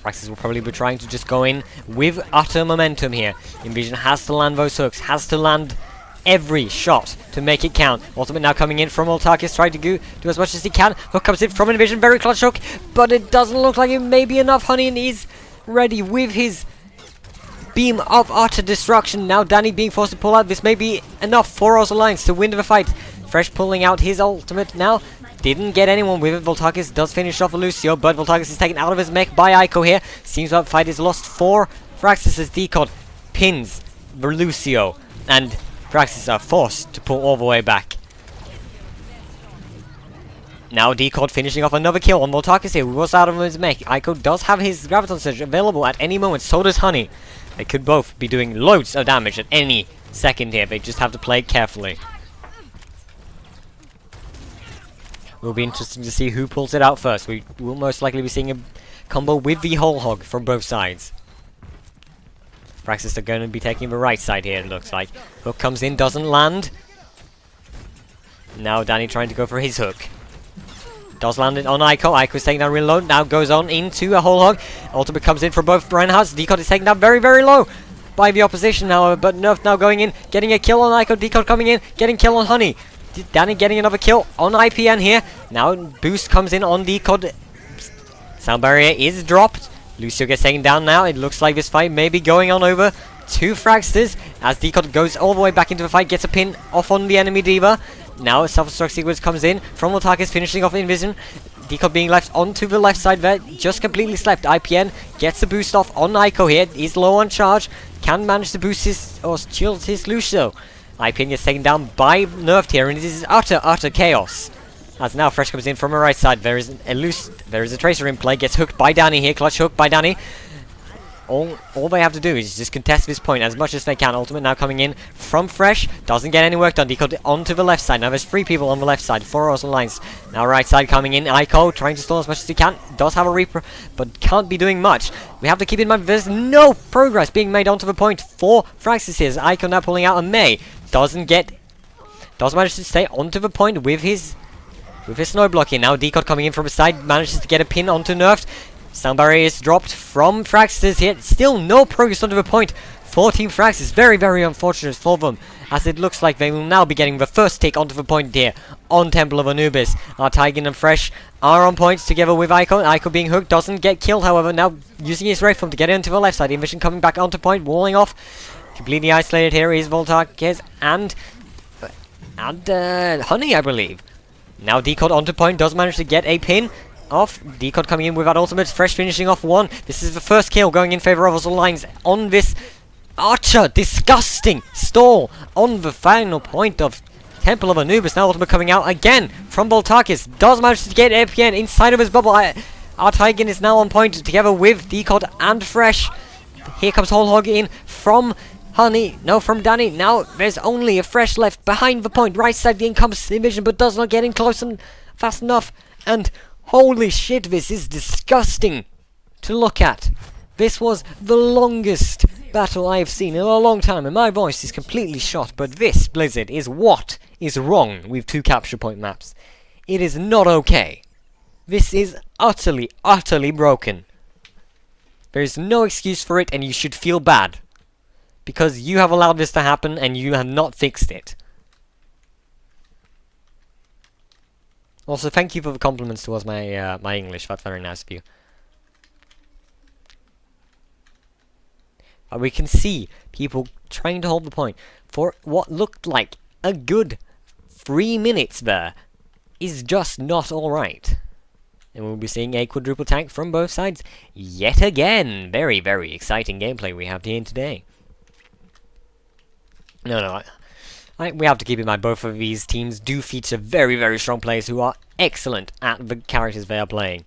Fragsters will probably be trying to just go in with utter momentum here. Envision has to land those hooks, has to land every shot to make it count. Ultimate now coming in from Ultakis, trying to do as much as he can. Hook comes in from Envision, very clutch hook, but it doesn't look like it may be enough. Honey, and he's ready with his beam of utter destruction. Now Danny being forced to pull out. This may be enough for Oslo Alliance to win the fight. Fresh pulling out his ultimate now. Didn't get anyone with it. Voltakis does finish off Lucio, but Voltakis is taken out of his mech by Aiko here. Seems that fight is lost for Fragsters as Decod pins Lucio, and Fragsters are forced to pull all the way back. Now Decod finishing off another kill on Voltakis here, who was out of his mech. Aiko does have his Graviton Surge available at any moment, so does Honey. They could both be doing loads of damage at any second here. They just have to play it carefully. Will be interesting to see who pulls it out first. We will most likely be seeing a combo with the whole hog from both sides. Fragsters are going to be taking the right side here, it looks like. Hook comes in, doesn't land. Now Danny trying to go for his hook. Does land it on Aiko. Aiko's taking down real low. Now goes on into a whole hog. Ultimate comes in for both Reinhardts. Decod is taken down very, very low by the opposition, however. But Nerf now going in, getting a kill on Aiko. Decod coming in, getting kill on Honey. Danny getting another kill on IPN here. Now boost comes in on Decod. Sound barrier is dropped. Lucio gets taken down now. It looks like this fight may be going on over to Fragsters as Decod goes all the way back into the fight, gets a pin off on the enemy D.Va. Now self-destruct sequence comes in from Voltakis, finishing off Envision. Decod being left onto the left side there, just completely slept. IPN gets the boost off on Aiko here. He's low on charge, can manage to boost his or shield his Lucio. IPN gets taken down by Nerfed here, and it is utter chaos. As now Fresh comes in from the right side, there is a Tracer in play, gets hooked by Danny here, clutch hook by Danny. All they have to do is just contest this point as much as they can. Ultimate now coming in from Fresh, doesn't get any work done. Decode onto the left side. Now there's 3 people on the left side, 4 Oslo Alliance. Now right side coming in, Aiko trying to stall as much as he can. Does have a Reaper, but can't be doing much. We have to keep in mind there's no progress being made onto the point for Fragsters here. Aiko now pulling out, and May does manage to stay onto the point with his snow block here. Now Decode coming in from the side, manages to get a pin onto Nerfed. Sound barrier is dropped from Fragsters here. Still no progress onto the point for Team Fragsters. Very, very unfortunate for them, as it looks like they will now be getting the first take onto the point here on Temple of Anubis. Tigan and Fresh are on points together with Aiko. Aiko being hooked, doesn't get killed, however. Now using his Wraith Form to get into the left side. Envision coming back onto point, walling off. Completely isolated here is Voltakis and Honey, I believe. Now Decode onto point, does manage to get a pin off. Decode coming in with that ultimate. Fresh finishing off 1. This is the first kill going in favor of Oslo Alliance on this utter disgusting stall on the final point of Temple of Anubis. Now ultimate coming out again from Voltakis. Does manage to get APN inside of his bubble. Tigan is now on point together with Decode and Fresh. Here comes Whole Hog in from Honey. No, from Danny. Now there's only a fresh left behind the point. Right side in comes Invision, but does not get in close and fast enough. And holy shit, this is disgusting to look at. This was the longest battle I have seen in a long time, and my voice is completely shot. But this, Blizzard, is what is wrong with 2 capture point maps. It is not okay. This is utterly, utterly broken. There is no excuse for it, and you should feel bad. Because you have allowed this to happen, and you have not fixed it. Also, thank you for the compliments towards my my English. That's very nice of you. We can see people trying to hold the point for what looked like a good 3 minutes there is just not alright. And we'll be seeing a quadruple tank from both sides yet again. Very, very exciting gameplay we have here today. No, we have to keep in mind both of these teams do feature very, very strong players who are excellent at the characters they are playing.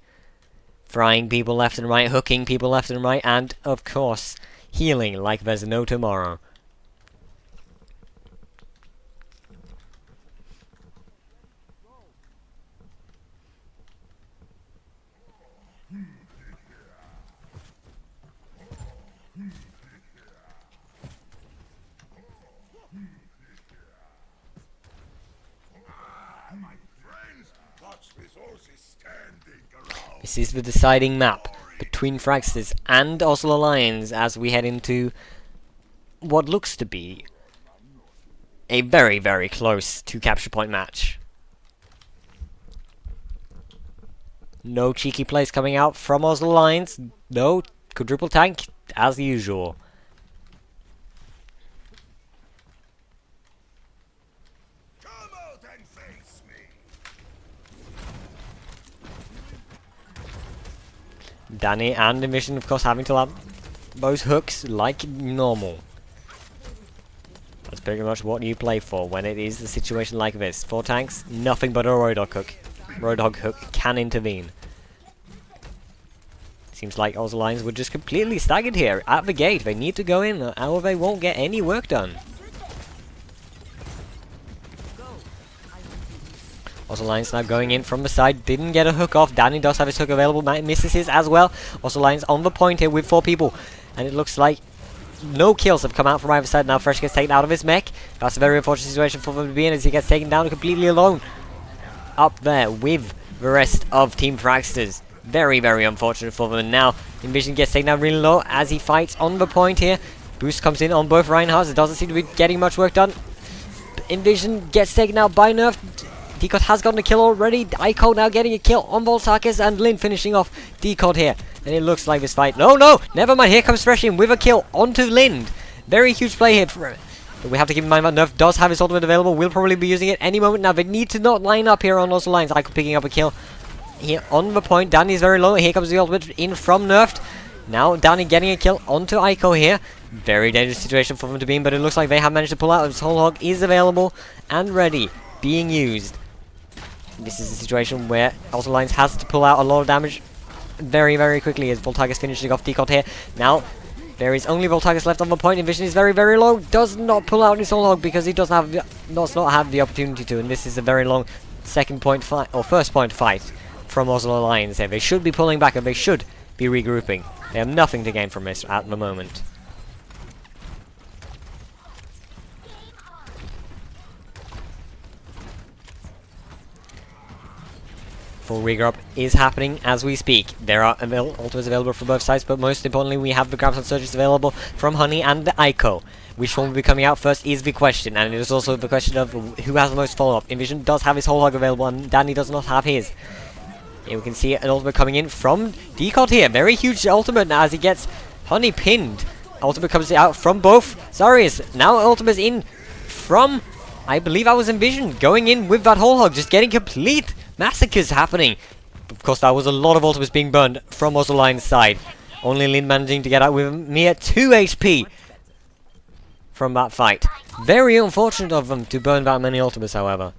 Frying people left and right, hooking people left and right, and, of course, healing like there's no tomorrow. This is the deciding map between Fragsters and Oslo Lions as we head into what looks to be a very, very close 2 capture point match. No cheeky plays coming out from Oslo Lions. No quadruple tank as usual. Danny and Envision, of course, having to land those hooks like normal. That's pretty much what you play for when it is a situation like this. 4 tanks, nothing but a Roadhog hook. Roadhog hook can intervene. Seems like Oslo Lions were just completely staggered here at the gate. They need to go in, or they won't get any work done. Oslo Lions now going in from the side, didn't get a hook off. Danny does have his hook available, misses his as well. Oslo Lions on the point here with 4 people. And it looks like no kills have come out from either side. Now Fresh gets taken out of his mech. That's a very unfortunate situation for them to be in as he gets taken down completely alone. Up there with the rest of Team Fragsters. Very, very unfortunate for them. And now Envision gets taken down really low as he fights on the point here. Boost comes in on both Reinhardts. It doesn't seem to be getting much work done. Envision gets taken out by Nerf. Decod has gotten a kill already. Ico now getting a kill on Voltakis, and Lin finishing off Decod here. And it looks like this fight... No! Never mind. Here comes Fresh in with a kill onto Lind. Very huge play here. But we have to keep in mind that Nerf does have his ultimate available. Will probably be using it any moment now. They need to not line up here on Oslo Lions. Ico picking up a kill here on the point. Danny's very low. Here comes the ultimate in from Nerf. Now Danny getting a kill onto Ico here. Very dangerous situation for them to be in, but it looks like they have managed to pull out. His whole hog is available and ready, being used. This is a situation where Oslo Lions has to pull out a lot of damage very, very quickly as Voltagus finishing off Decod here. Now, there is only Voltagus left on the point. Envision is very, very low. Does not pull out his whole hog because he does not have the opportunity to. And this is a very long second point fight, or first point fight from Oslo Lions here. They should be pulling back and they should be regrouping. They have nothing to gain from this at the moment. Full regroup is happening as we speak. There are ultimates available from both sides, but most importantly we have the Grabs Surges available from Honey and the Ico. Which one will be coming out first is the question, and it is also the question of who has the most follow-up. Envision does have his whole hog available and Danny does not have his. Here we can see an ultimate coming in from Decod here. Very huge ultimate now as he gets Honey pinned. Ultimate comes out from both Zarias. Now ultimate's in from, I believe that was Envision, going in with that whole hog, just getting complete massacres happening. Of course, that was a lot of ultimates being burned from Oslo Lions' side. Only Lin managing to get out with a mere 2 HP from that fight. Very unfortunate of them to burn that many ultimates, however.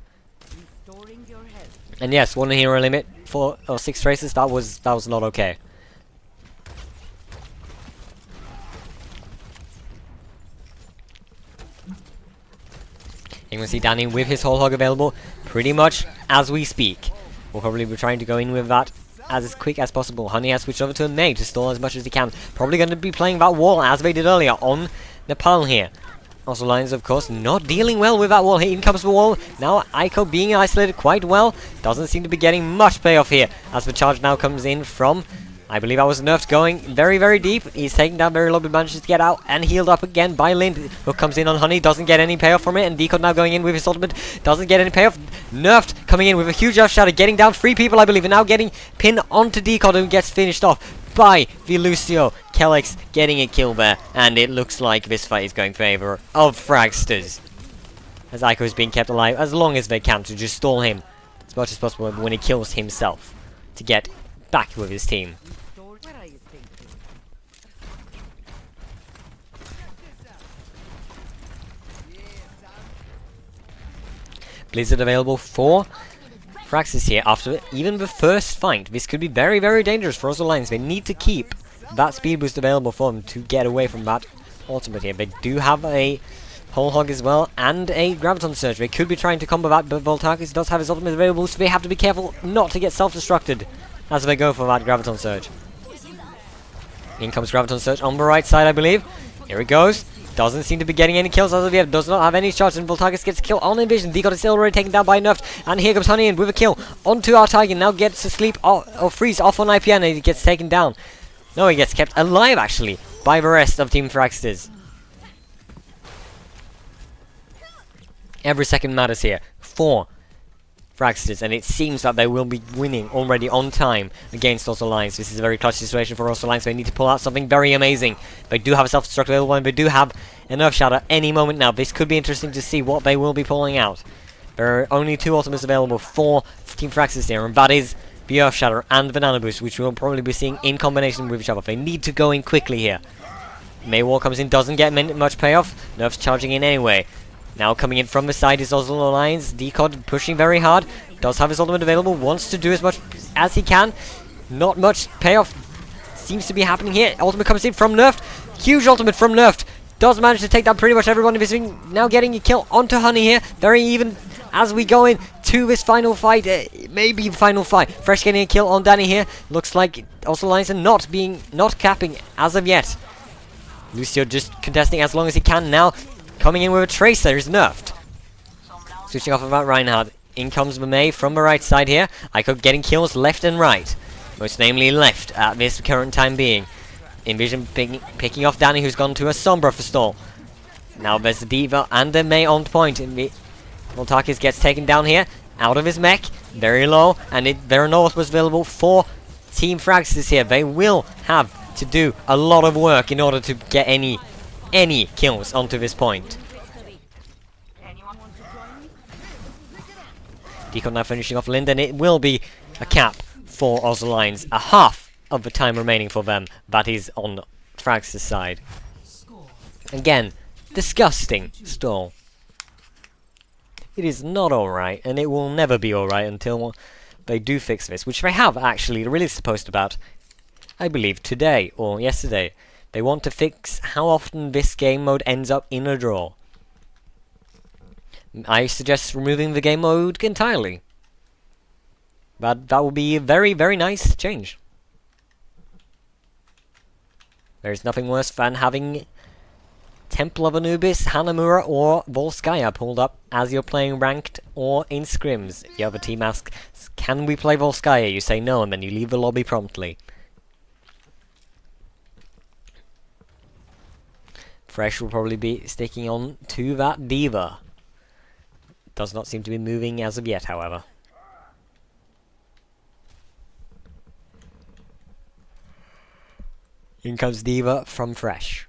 And yes, 1 hero limit for 6 traces. That was not okay. You can see Danny with his whole hog available pretty much as we speak. We'll probably be trying to go in with that as quick as possible. Honey has switched over to a May to stall as much as he can. Probably going to be playing that wall as they did earlier on Nepal here. Also Lions, of course, not dealing well with that wall. In comes the wall. Now Aiko being isolated quite well. Doesn't seem to be getting much payoff here as the charge now comes in from... I believe I was nerfed, going very, very deep. He's taking down very low, but manages to get out and healed up again by Lind. Hook comes in on Honey, doesn't get any payoff from it, and Decode now going in with his ultimate, doesn't get any payoff. Nerfed coming in with a huge Earth Shatter, getting down 3 people, I believe, and now getting pinned onto Decode, who gets finished off by the Lucio. Kellex getting a kill there, and it looks like this fight is going in favor of Fragsters, as Aiko is being kept alive as long as they can to just stall him as much as possible when he kills himself to get back with his team. What are you thinking? Blizzard available for Fragsters here after even the first fight. This could be very, very dangerous for Oslo Lions. They need to keep that speed boost available for them to get away from that ultimate here. They do have a whole hog as well and a Graviton Surge. They could be trying to combo that, but Voltakis does have his ultimate available, so they have to be careful not to get self-destructed as they go for that Graviton Surge. In comes Graviton Surge on the right side, I believe. Here it goes. Doesn't seem to be getting any kills as of yet. Does not have any charge, and Voltakis gets a kill on Envision. Decode is still already taken down by Nerfed. And here comes Honey in with a kill onto our Tiger. Now gets to sleep or freeze off on IPN, and he gets taken down. No, he gets kept alive actually by the rest of Team Fragsters. Every second matters here for Fragsters, and it seems that they will be winning already on time against Oslo Lions. This is a very clutch situation for Oslo Lions, so they need to pull out something very amazing. They do have a self-destruct available, and they do have an Earth Shatter any moment now. This could be interesting to see what they will be pulling out. There are only 2 ultimates available for Team Fragsters here, and that is the Earth Shatter and Banana Boost, which we'll probably be seeing in combination with each other. They need to go in quickly here. Maywar comes in, doesn't get much payoff. Nerf's charging in anyway. Now coming in from the side is Oslo Lions. Decode pushing very hard. Does have his ultimate available. Wants to do as much as he can. Not much payoff seems to be happening here. Ultimate comes in from Nerfed. Huge ultimate from Nerfed. Does manage to take down pretty much everyone. Now getting a kill onto Honey here. Very even as we go in to this final fight. Maybe the final fight. Fresh getting a kill on Danny here. Looks like Oslo Lions are not capping as of yet. Lucio just contesting as long as he can now. Coming in with a Tracer is Nerfed. Switching off of that Reinhardt. In comes the May from the right side here. Aiko getting kills left and right. Most namely left at this current time being. Envision picking off Danny, who's gone to a Sombra for stall. Now there's the Diva and the May on point. Voltakis gets taken down here. Out of his mech. Very low. And there are no ultimates available for Team Fragsters here. They will have to do a lot of work in order to get any kills onto this point. Decode now finishing off Lind, and it will be a cap for Oslo Lions. A half of the time remaining for them. That is on Fragsters' side. Again, disgusting stall. It is not alright, and it will never be alright until they do fix this, which they have actually released a post about, I believe, today or yesterday. They want to fix how often this game mode ends up in a draw. I suggest removing the game mode entirely. That would be a very, very nice change. There's nothing worse than having Temple of Anubis, Hanamura or Volskaya pulled up as you're playing ranked or in scrims. If the other team asks, can we play Volskaya? You say no, and then you leave the lobby promptly. Fresh will probably be sticking on to that Diva. Does not seem to be moving as of yet, however. In comes Diva from Fresh.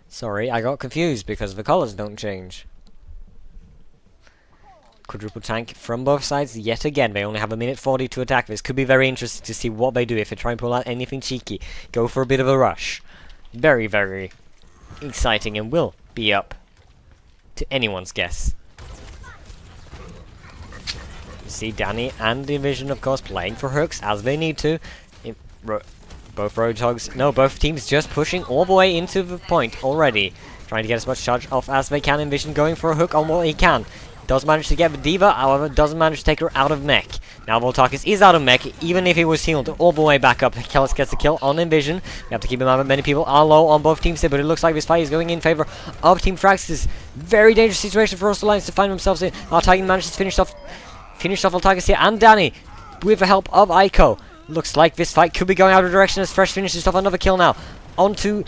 Sorry, I got confused because the colors don't change. Quadruple tank from both sides yet again. They only have 1:40 to attack. This could be very interesting to see what they do if they try and pull out anything cheeky. Go for a bit of a rush. Very, very exciting and will be up to anyone's guess. You see Danny and Division, of course, playing for hooks as they need to. Both Roadhogs, no, both teams just pushing all the way into the point already. Trying to get as much charge off as they can. Envision going for a hook on what he can. Does manage to get the Diva, however, doesn't manage to take her out of mech. Now Voltakis is out of mech, even if he was healed all the way back up. Kellis gets the kill on Envision. We have to keep in mind that many people are low on both teams here, but it looks like this fight is going in favor of Team Fragsters. Very dangerous situation for Oslo Lions to find themselves in. Our Titan manages to finish off Voltakis here, and Danny, with the help of Aiko. Looks like this fight could be going out of direction as Fresh finishes off another kill now. Onto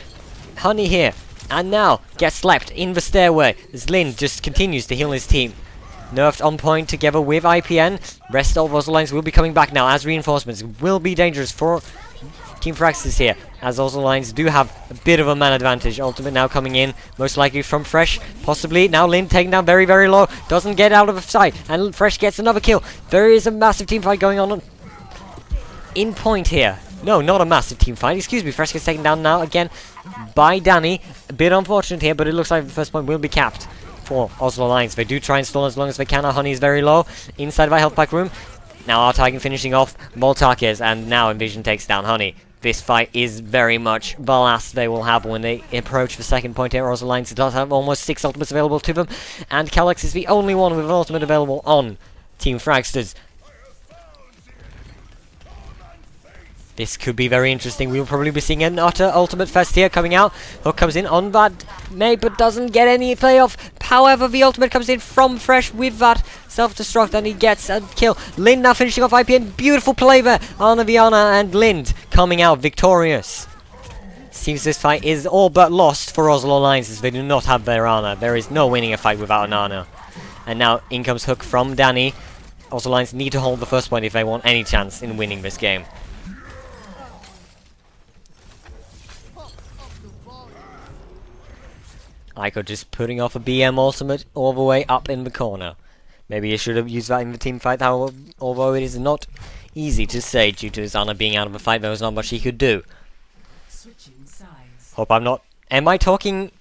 Honey here. And now gets slapped in the stairway as Lin just continues to heal his team. Nerfed on point together with IPN. Rest of Oslo Lions will be coming back now as reinforcements will be dangerous for Team Fragsters here, as Oslo Lions do have a bit of a man advantage. Ultimate now coming in, most likely from Fresh, possibly. Now Lin taken down very, very low. Doesn't get out of the sight, and Fresh gets another kill. There is a massive team fight going on in point here. No, not a massive team fight. Excuse me. Fresh gets taken down now again by Danny. A bit unfortunate here, but it looks like the first point will be capped for Oslo Lions. They do try and stall as long as they can. Our Honey is very low inside of our health pack room. Now our Titan finishing off Voltakis, and now Envision takes down Honey. This fight is very much the last they will have when they approach the second point here. Oslo Lions does have almost 6 ultimates available to them, and Calyx is the only one with an ultimate available on Team Fragsters. This could be very interesting. We'll probably be seeing an utter ultimate fest here coming out. Hook comes in on that May, but doesn't get any playoff. However, the ultimate comes in from Fresh with that self-destruct, and he gets a kill. Lind now finishing off IPN. Beautiful play there. Anna Viana and Lind coming out victorious. Seems this fight is all but lost for Oslo Lions as they do not have their Anna. There is no winning a fight without an Anna. And now in comes Hook from Danny. Oslo Lions need to hold the first point if they want any chance in winning this game. Aiko just putting off a BM ultimate all the way up in the corner. Maybe he should have used that in the team fight, however, although it is not easy to say due to his Anna being out of the fight. There was not much he could do. Switching sides. Hope I'm not... Am I talking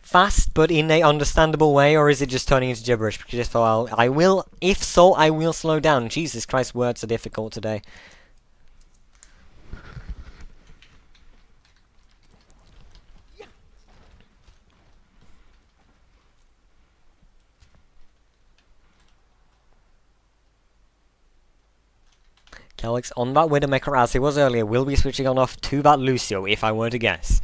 fast but in a understandable way, or is it just turning into gibberish? Because if so, I will slow down. Jesus Christ, words are difficult today. Calyx on that Widowmaker as he was earlier will be switching on off to that Lucio, if I were to guess.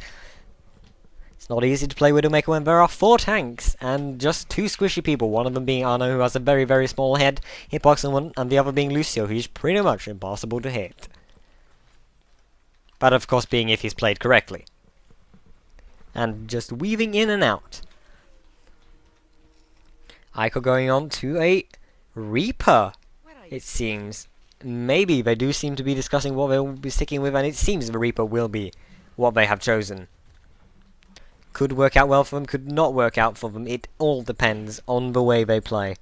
It's not easy to play Widowmaker when there are 4 tanks and just 2 squishy people, one of them being Arno, who has a very, very small head, hitbox, and the other being Lucio, who's pretty much impossible to hit. But of course being if he's played correctly. And just weaving in and out. Aiko going on to a Reaper, it seems. Maybe they do seem to be discussing what they'll be sticking with, and it seems the Reaper will be what they have chosen. Could work out well for them, could not work out for them. It all depends on the way they play.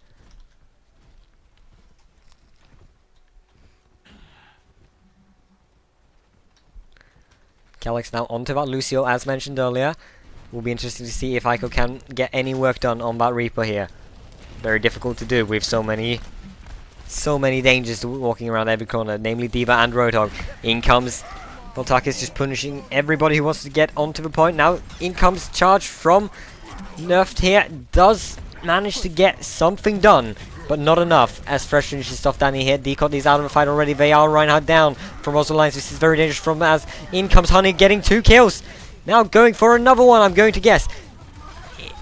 Calyx now onto that Lucio, as mentioned earlier. Will be interesting to see if Aiko can get any work done on that Reaper here. Very difficult to do with so many dangers walking around every corner, namely Diva and Roadhog. In comes Voltakis, just punishing everybody who wants to get onto the point. Now in comes charge from Nerfed here. Does manage to get something done, but not enough as Fresh finishes off Danny here. Decot is out of the fight already. They are Reinhardt down from Oslo Lions. This is very dangerous from as in comes Honey getting 2 kills. Now going for another one, I'm going to guess.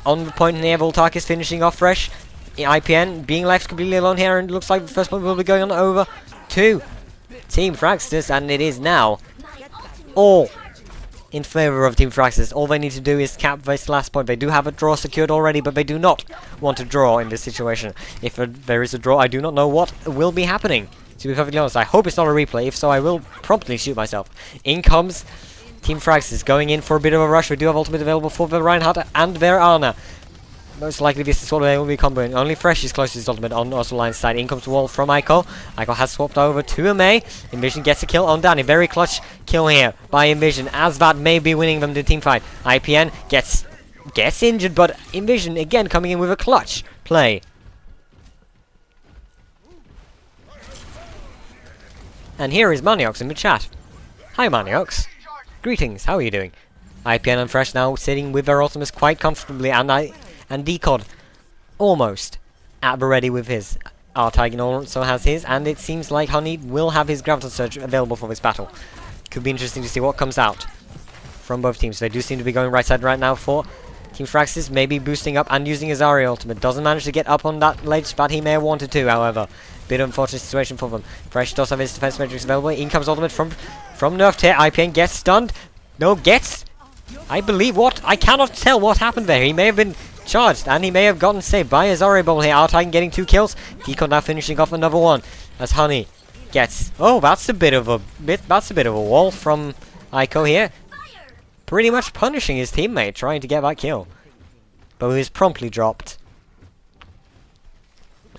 On the point here, Voltakis finishing off Fresh. IPN being left completely alone here, and it looks like the first point will be going on over to Team Fragsters, and it is now all in favour of Team Fragsters. All they need to do is cap this last point. They do have a draw secured already, but they do not want to draw in this situation. If there is a draw, I do not know what will be happening. To be perfectly honest, I hope it's not a replay. If so, I will promptly shoot myself. In comes Team Fragsters, going in for a bit of a rush. We do have ultimate available for the Reinhardt and their Arna. Most likely this is what they will be comboing. Only Fresh is closest to ultimate on Oslo Lions' side. In comes the wall from Aiko. Aiko has swapped over to a May. Envision gets a kill on Danny. Very clutch kill here by Envision, as that may be winning them the team fight. IPN gets injured, but Envision again coming in with a clutch play. And here is Maniox in the chat. Hi Maniox. Greetings, how are you doing? IPN and Fresh now sitting with their ultimates quite comfortably, and Decod almost at the ready with his. R-Tigan also has his, and it seems like Honey will have his Graviton Surge available for this battle. Could be interesting to see what comes out from both teams. They do seem to be going right side right now for Team Fragsters, maybe boosting up and using his Ari ultimate. Doesn't manage to get up on that ledge, but he may have wanted to, however. Bit of unfortunate situation for them. Fresh does have his defense matrix available. In comes ultimate from Nerfed here. IPN gets stunned. No, gets... I believe what? I cannot tell what happened there. He may have been charged, and he may have gotten saved by his Ari Ball here. R-Tigan getting 2 kills. Decon now finishing off another one. As Honey gets... Oh, that's a bit of a wall from Aiko here. Pretty much punishing his teammate, trying to get that kill. But he was promptly dropped.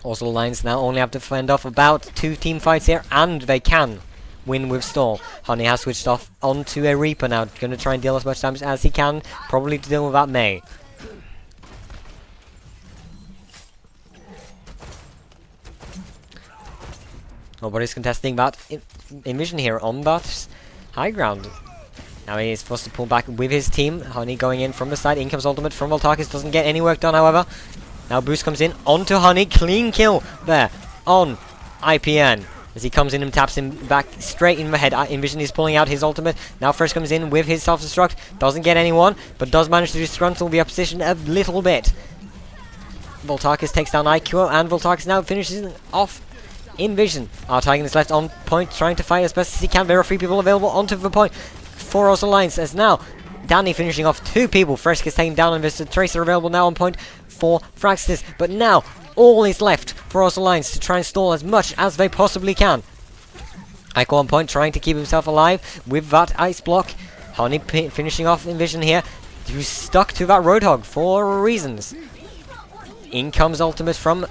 Also, the Lions now only have to fend off about 2 team fights here, and they can win with stall. Honey has switched off onto a Reaper now, going to try and deal as much damage as he can, probably to deal with that Mei. Nobody's contesting that Envision here on that high ground. Now he is forced to pull back with his team. Honey going in from the side. In comes ultimate from Voltakis. Doesn't get any work done, however. Now Boost comes in onto Honey. Clean kill there on IPN. As he comes in and taps him back straight in the head. Envision is pulling out his ultimate. Now Fresh comes in with his self-destruct. Doesn't get anyone, but does manage to disgruntle the opposition a little bit. Voltakis takes down IQ, and Voltakis now finishes off Envision. R-Tigan is left on point, trying to fight as best as he can. There are 3 people available onto the point for Oslo Lions, as now Danny finishing off 2 people. Fresh gets taken down, and there's a Tracer available now on point for Fragsters. But now all is left for Oslo Lions to try and stall as much as they possibly can. Aiko on point, trying to keep himself alive with that ice block. Honey finishing off Envision here, who's stuck to that Roadhog for reasons. In comes ultimate from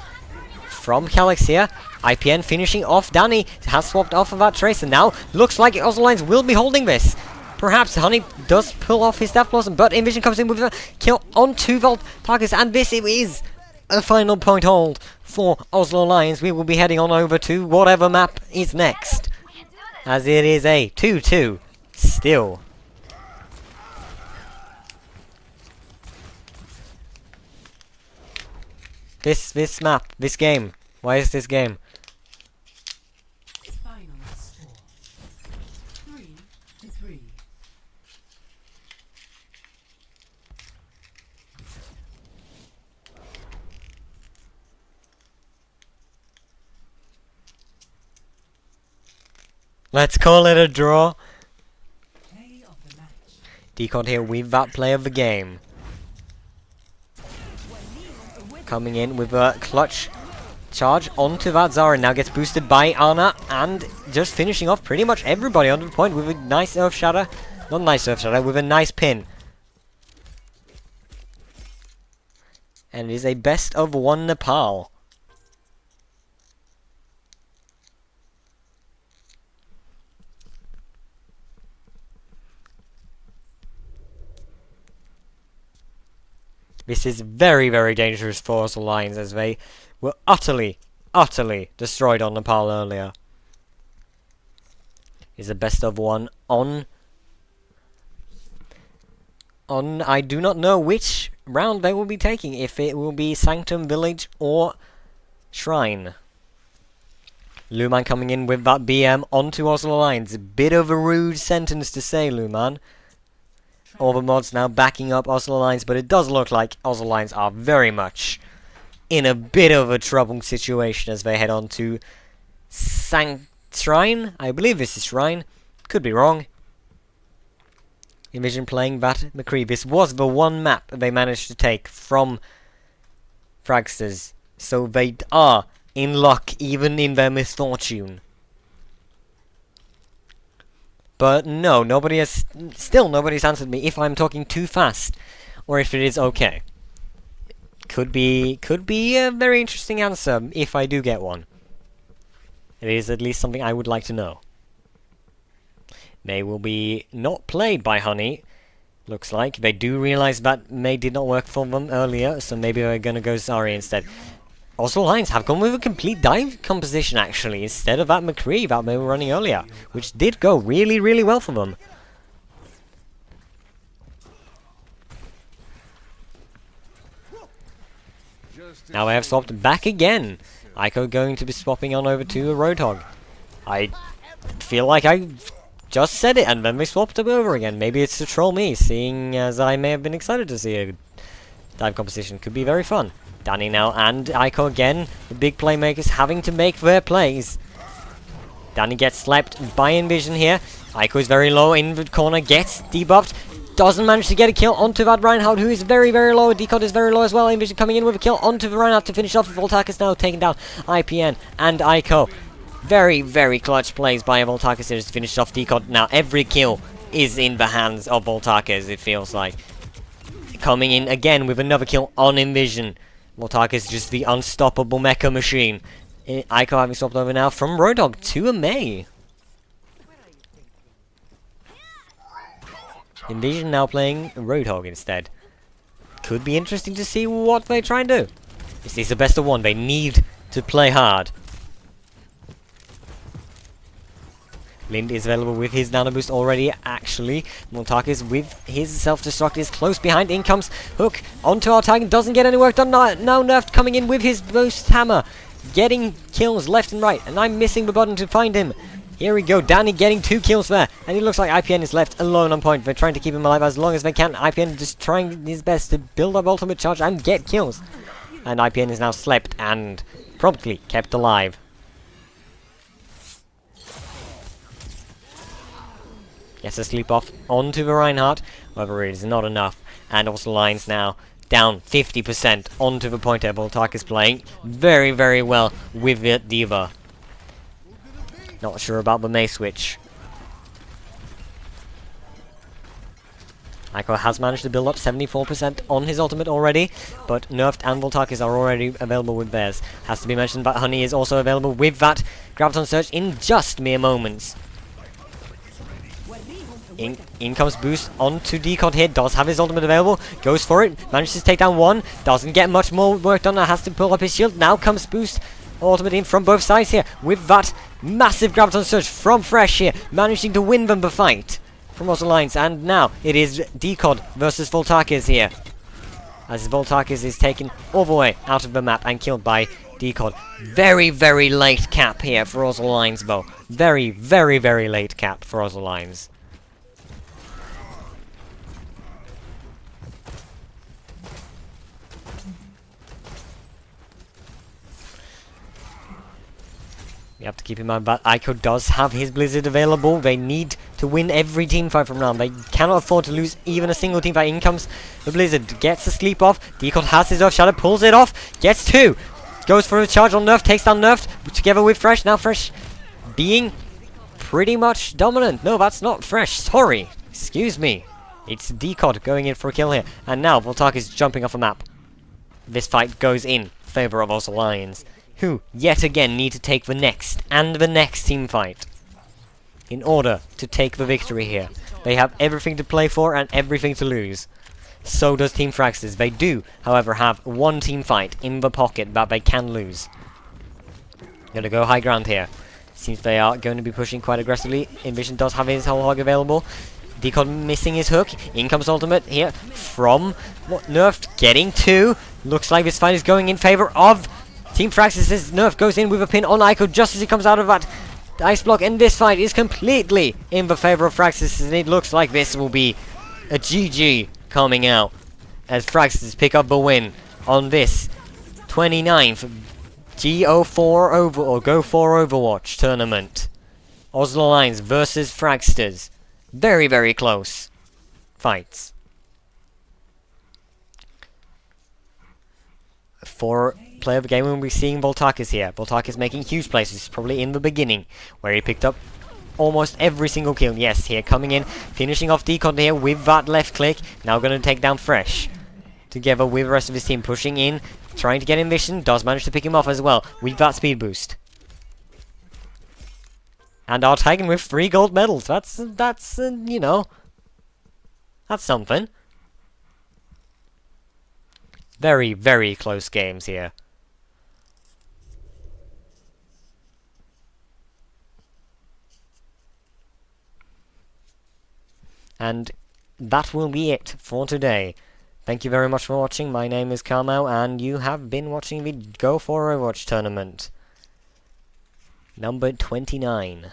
Calyx here. IPN finishing off Danny, has swapped off of that Tracer. Now looks like Oslo Lions will be holding this. Perhaps Honey does pull off his Death Blossom, but Envision comes in with a kill on 2 Voltakis, and this is a final point hold for Oslo Lions. We will be heading on over to whatever map is next, as it is a 2-2 still. This map, this game. Why is this game? Final score 3-3. Let's call it a draw. Play of the match. Decod here with that play of the game. Coming in with a clutch charge onto that Zara. Now gets boosted by Anna, and just finishing off pretty much everybody on the point with a nice Earth Shatter. Not nice Earth Shatter, with a nice pin. And it is a best of 1 Nepal. This is very, very dangerous for Oslo Lions, as they were utterly, utterly destroyed on Nepal earlier. Is a best of 1 on I do not know which round they will be taking, if it will be Sanctum, Village, or Shrine. Luman coming in with that BM onto Oslo Lions. A bit of a rude sentence to say, Luman. All the mods now backing up Oslo Lions, but it does look like Oslo Lions are very much in a bit of a troubled situation as they head on to Shrine. I believe this is Shrine. Could be wrong. Envision playing that McCree. This was the one map they managed to take from Fragsters, so they are in luck even in their misfortune. But no, nobody's answered me if I'm talking too fast, or if it is okay. Could be a very interesting answer if I do get one. It is at least something I would like to know. May will be not played by Honey. Looks like they do realize that May did not work for them earlier, so maybe they're gonna go Zari instead. Oslo Lions have gone with a complete dive composition actually, instead of that McCree that they were running earlier, which did go really, really well for them. Now they have swapped back again. Ico going to be swapping on over to a Roadhog. I feel like I just said it and then they swapped it over again. Maybe it's to troll me, seeing as I may have been excited to see a dive composition. Could be very fun. Danny now and Ico again, the big playmakers having to make their plays. Danny gets slapped by Envision here. Ico is very low in the corner, gets debuffed. Doesn't manage to get a kill onto that Reinhardt, who is very, very low. Decod is very low as well. Envision coming in with a kill onto the Reinhardt to finish off. Voltakis now taking down IPN and Ico. Very, very clutch plays by Voltakis here to finish off Decod. Now every kill is in the hands of Voltakis, it feels like. Coming in again with another kill on Envision. Voltakis is just the unstoppable mecha machine. Ico having swapped over now from Roadhog to a Mei. Envision now playing Roadhog instead. Could be interesting to see what they try and do. This is the best of one. They need to play hard. Lind is available with his nano boost already, actually. Montakis with his self-destruct is close behind. In comes Hook onto our tag. Doesn't get any work done. Now Nerf coming in with his boost hammer. Getting kills left and right. And I'm missing the button to find him. Here we go. Danny getting 2 kills there. And it looks like IPN is left alone on point. They're trying to keep him alive as long as they can. IPN just trying his best to build up ultimate charge and get kills. And IPN is now slept and promptly kept alive. Gets a sleep off onto the Reinhardt. However, it is not enough. And also Lions now down 50% onto the point here. Voltak is playing very, very well with the Diva. Not sure about the Mei switch. Ico has managed to build up 74% on his ultimate already, but Nerfed and Voltakis are already available with theirs. Has to be mentioned that Honey is also available with that Graviton Surge in just mere moments. In comes Boost onto Decod here, does have his ultimate available, goes for it, manages to take down one, doesn't get much more work done, has to pull up his shield. Now comes Boost ultimate in from both sides here, with that massive Graviton Surge from Fresh here, managing to win them the fight from Oslo Lions. And now it is Decod versus Voltakis here, as Voltakis is taken all the way out of the map and killed by Decod. Very, very late cap here for Oslo Lions though. Very, very, very late cap for Oslo Lions. We have to keep in mind that Ico does have his Blizzard available. They need to win every team fight from now on. They cannot afford to lose even a single team fight. In comes the Blizzard. Gets the sleep off. Decod has his Earth Shadow. Pulls it off. Gets 2. Goes for a charge on Nerf. Takes down Nerf. Together with Fresh. Now Fresh being pretty much dominant. No, that's not Fresh. Sorry. Excuse me. It's Decod going in for a kill here. And now Voltak is jumping off a map. This fight goes in favor of Oslo Lions, who yet again need to take the next and the next team fight in order to take the victory here. They have everything to play for and everything to lose. So does Team Fragsters. They do, however, have one team fight in the pocket that they can lose. Gonna go high ground here. Seems they are going to be pushing quite aggressively. Envision does have his whole hog available. Decod missing his hook. In comes ultimate here from Nerfed, getting 2. Looks like this fight is going in favor of Team Fragsters. Nerf goes in with a pin on Ico just as he comes out of that ice block, and this fight is completely in the favor of Fragsters, and it looks like this will be a GG coming out as Fragsters pick up the win on this 29th GO4 GO4 Overwatch tournament. Oslo Lions versus Fragsters. Very, very close fights. For player of the game, we'll be seeing Voltakis here. Voltakis making huge plays. This is probably in the beginning, where he picked up almost every single kill. Yes, here coming in, finishing off Decod here with that left click. Now going to take down Fresh, together with the rest of his team, pushing in, trying to get in vision. Does manage to pick him off as well with that speed boost. And our Titan with 3 gold medals. That's you know, that's something. Very, very close games here. And that will be it for today. Thank you very much for watching. My name is Carmel, and you have been watching the GO4 Overwatch tournament. Number 29.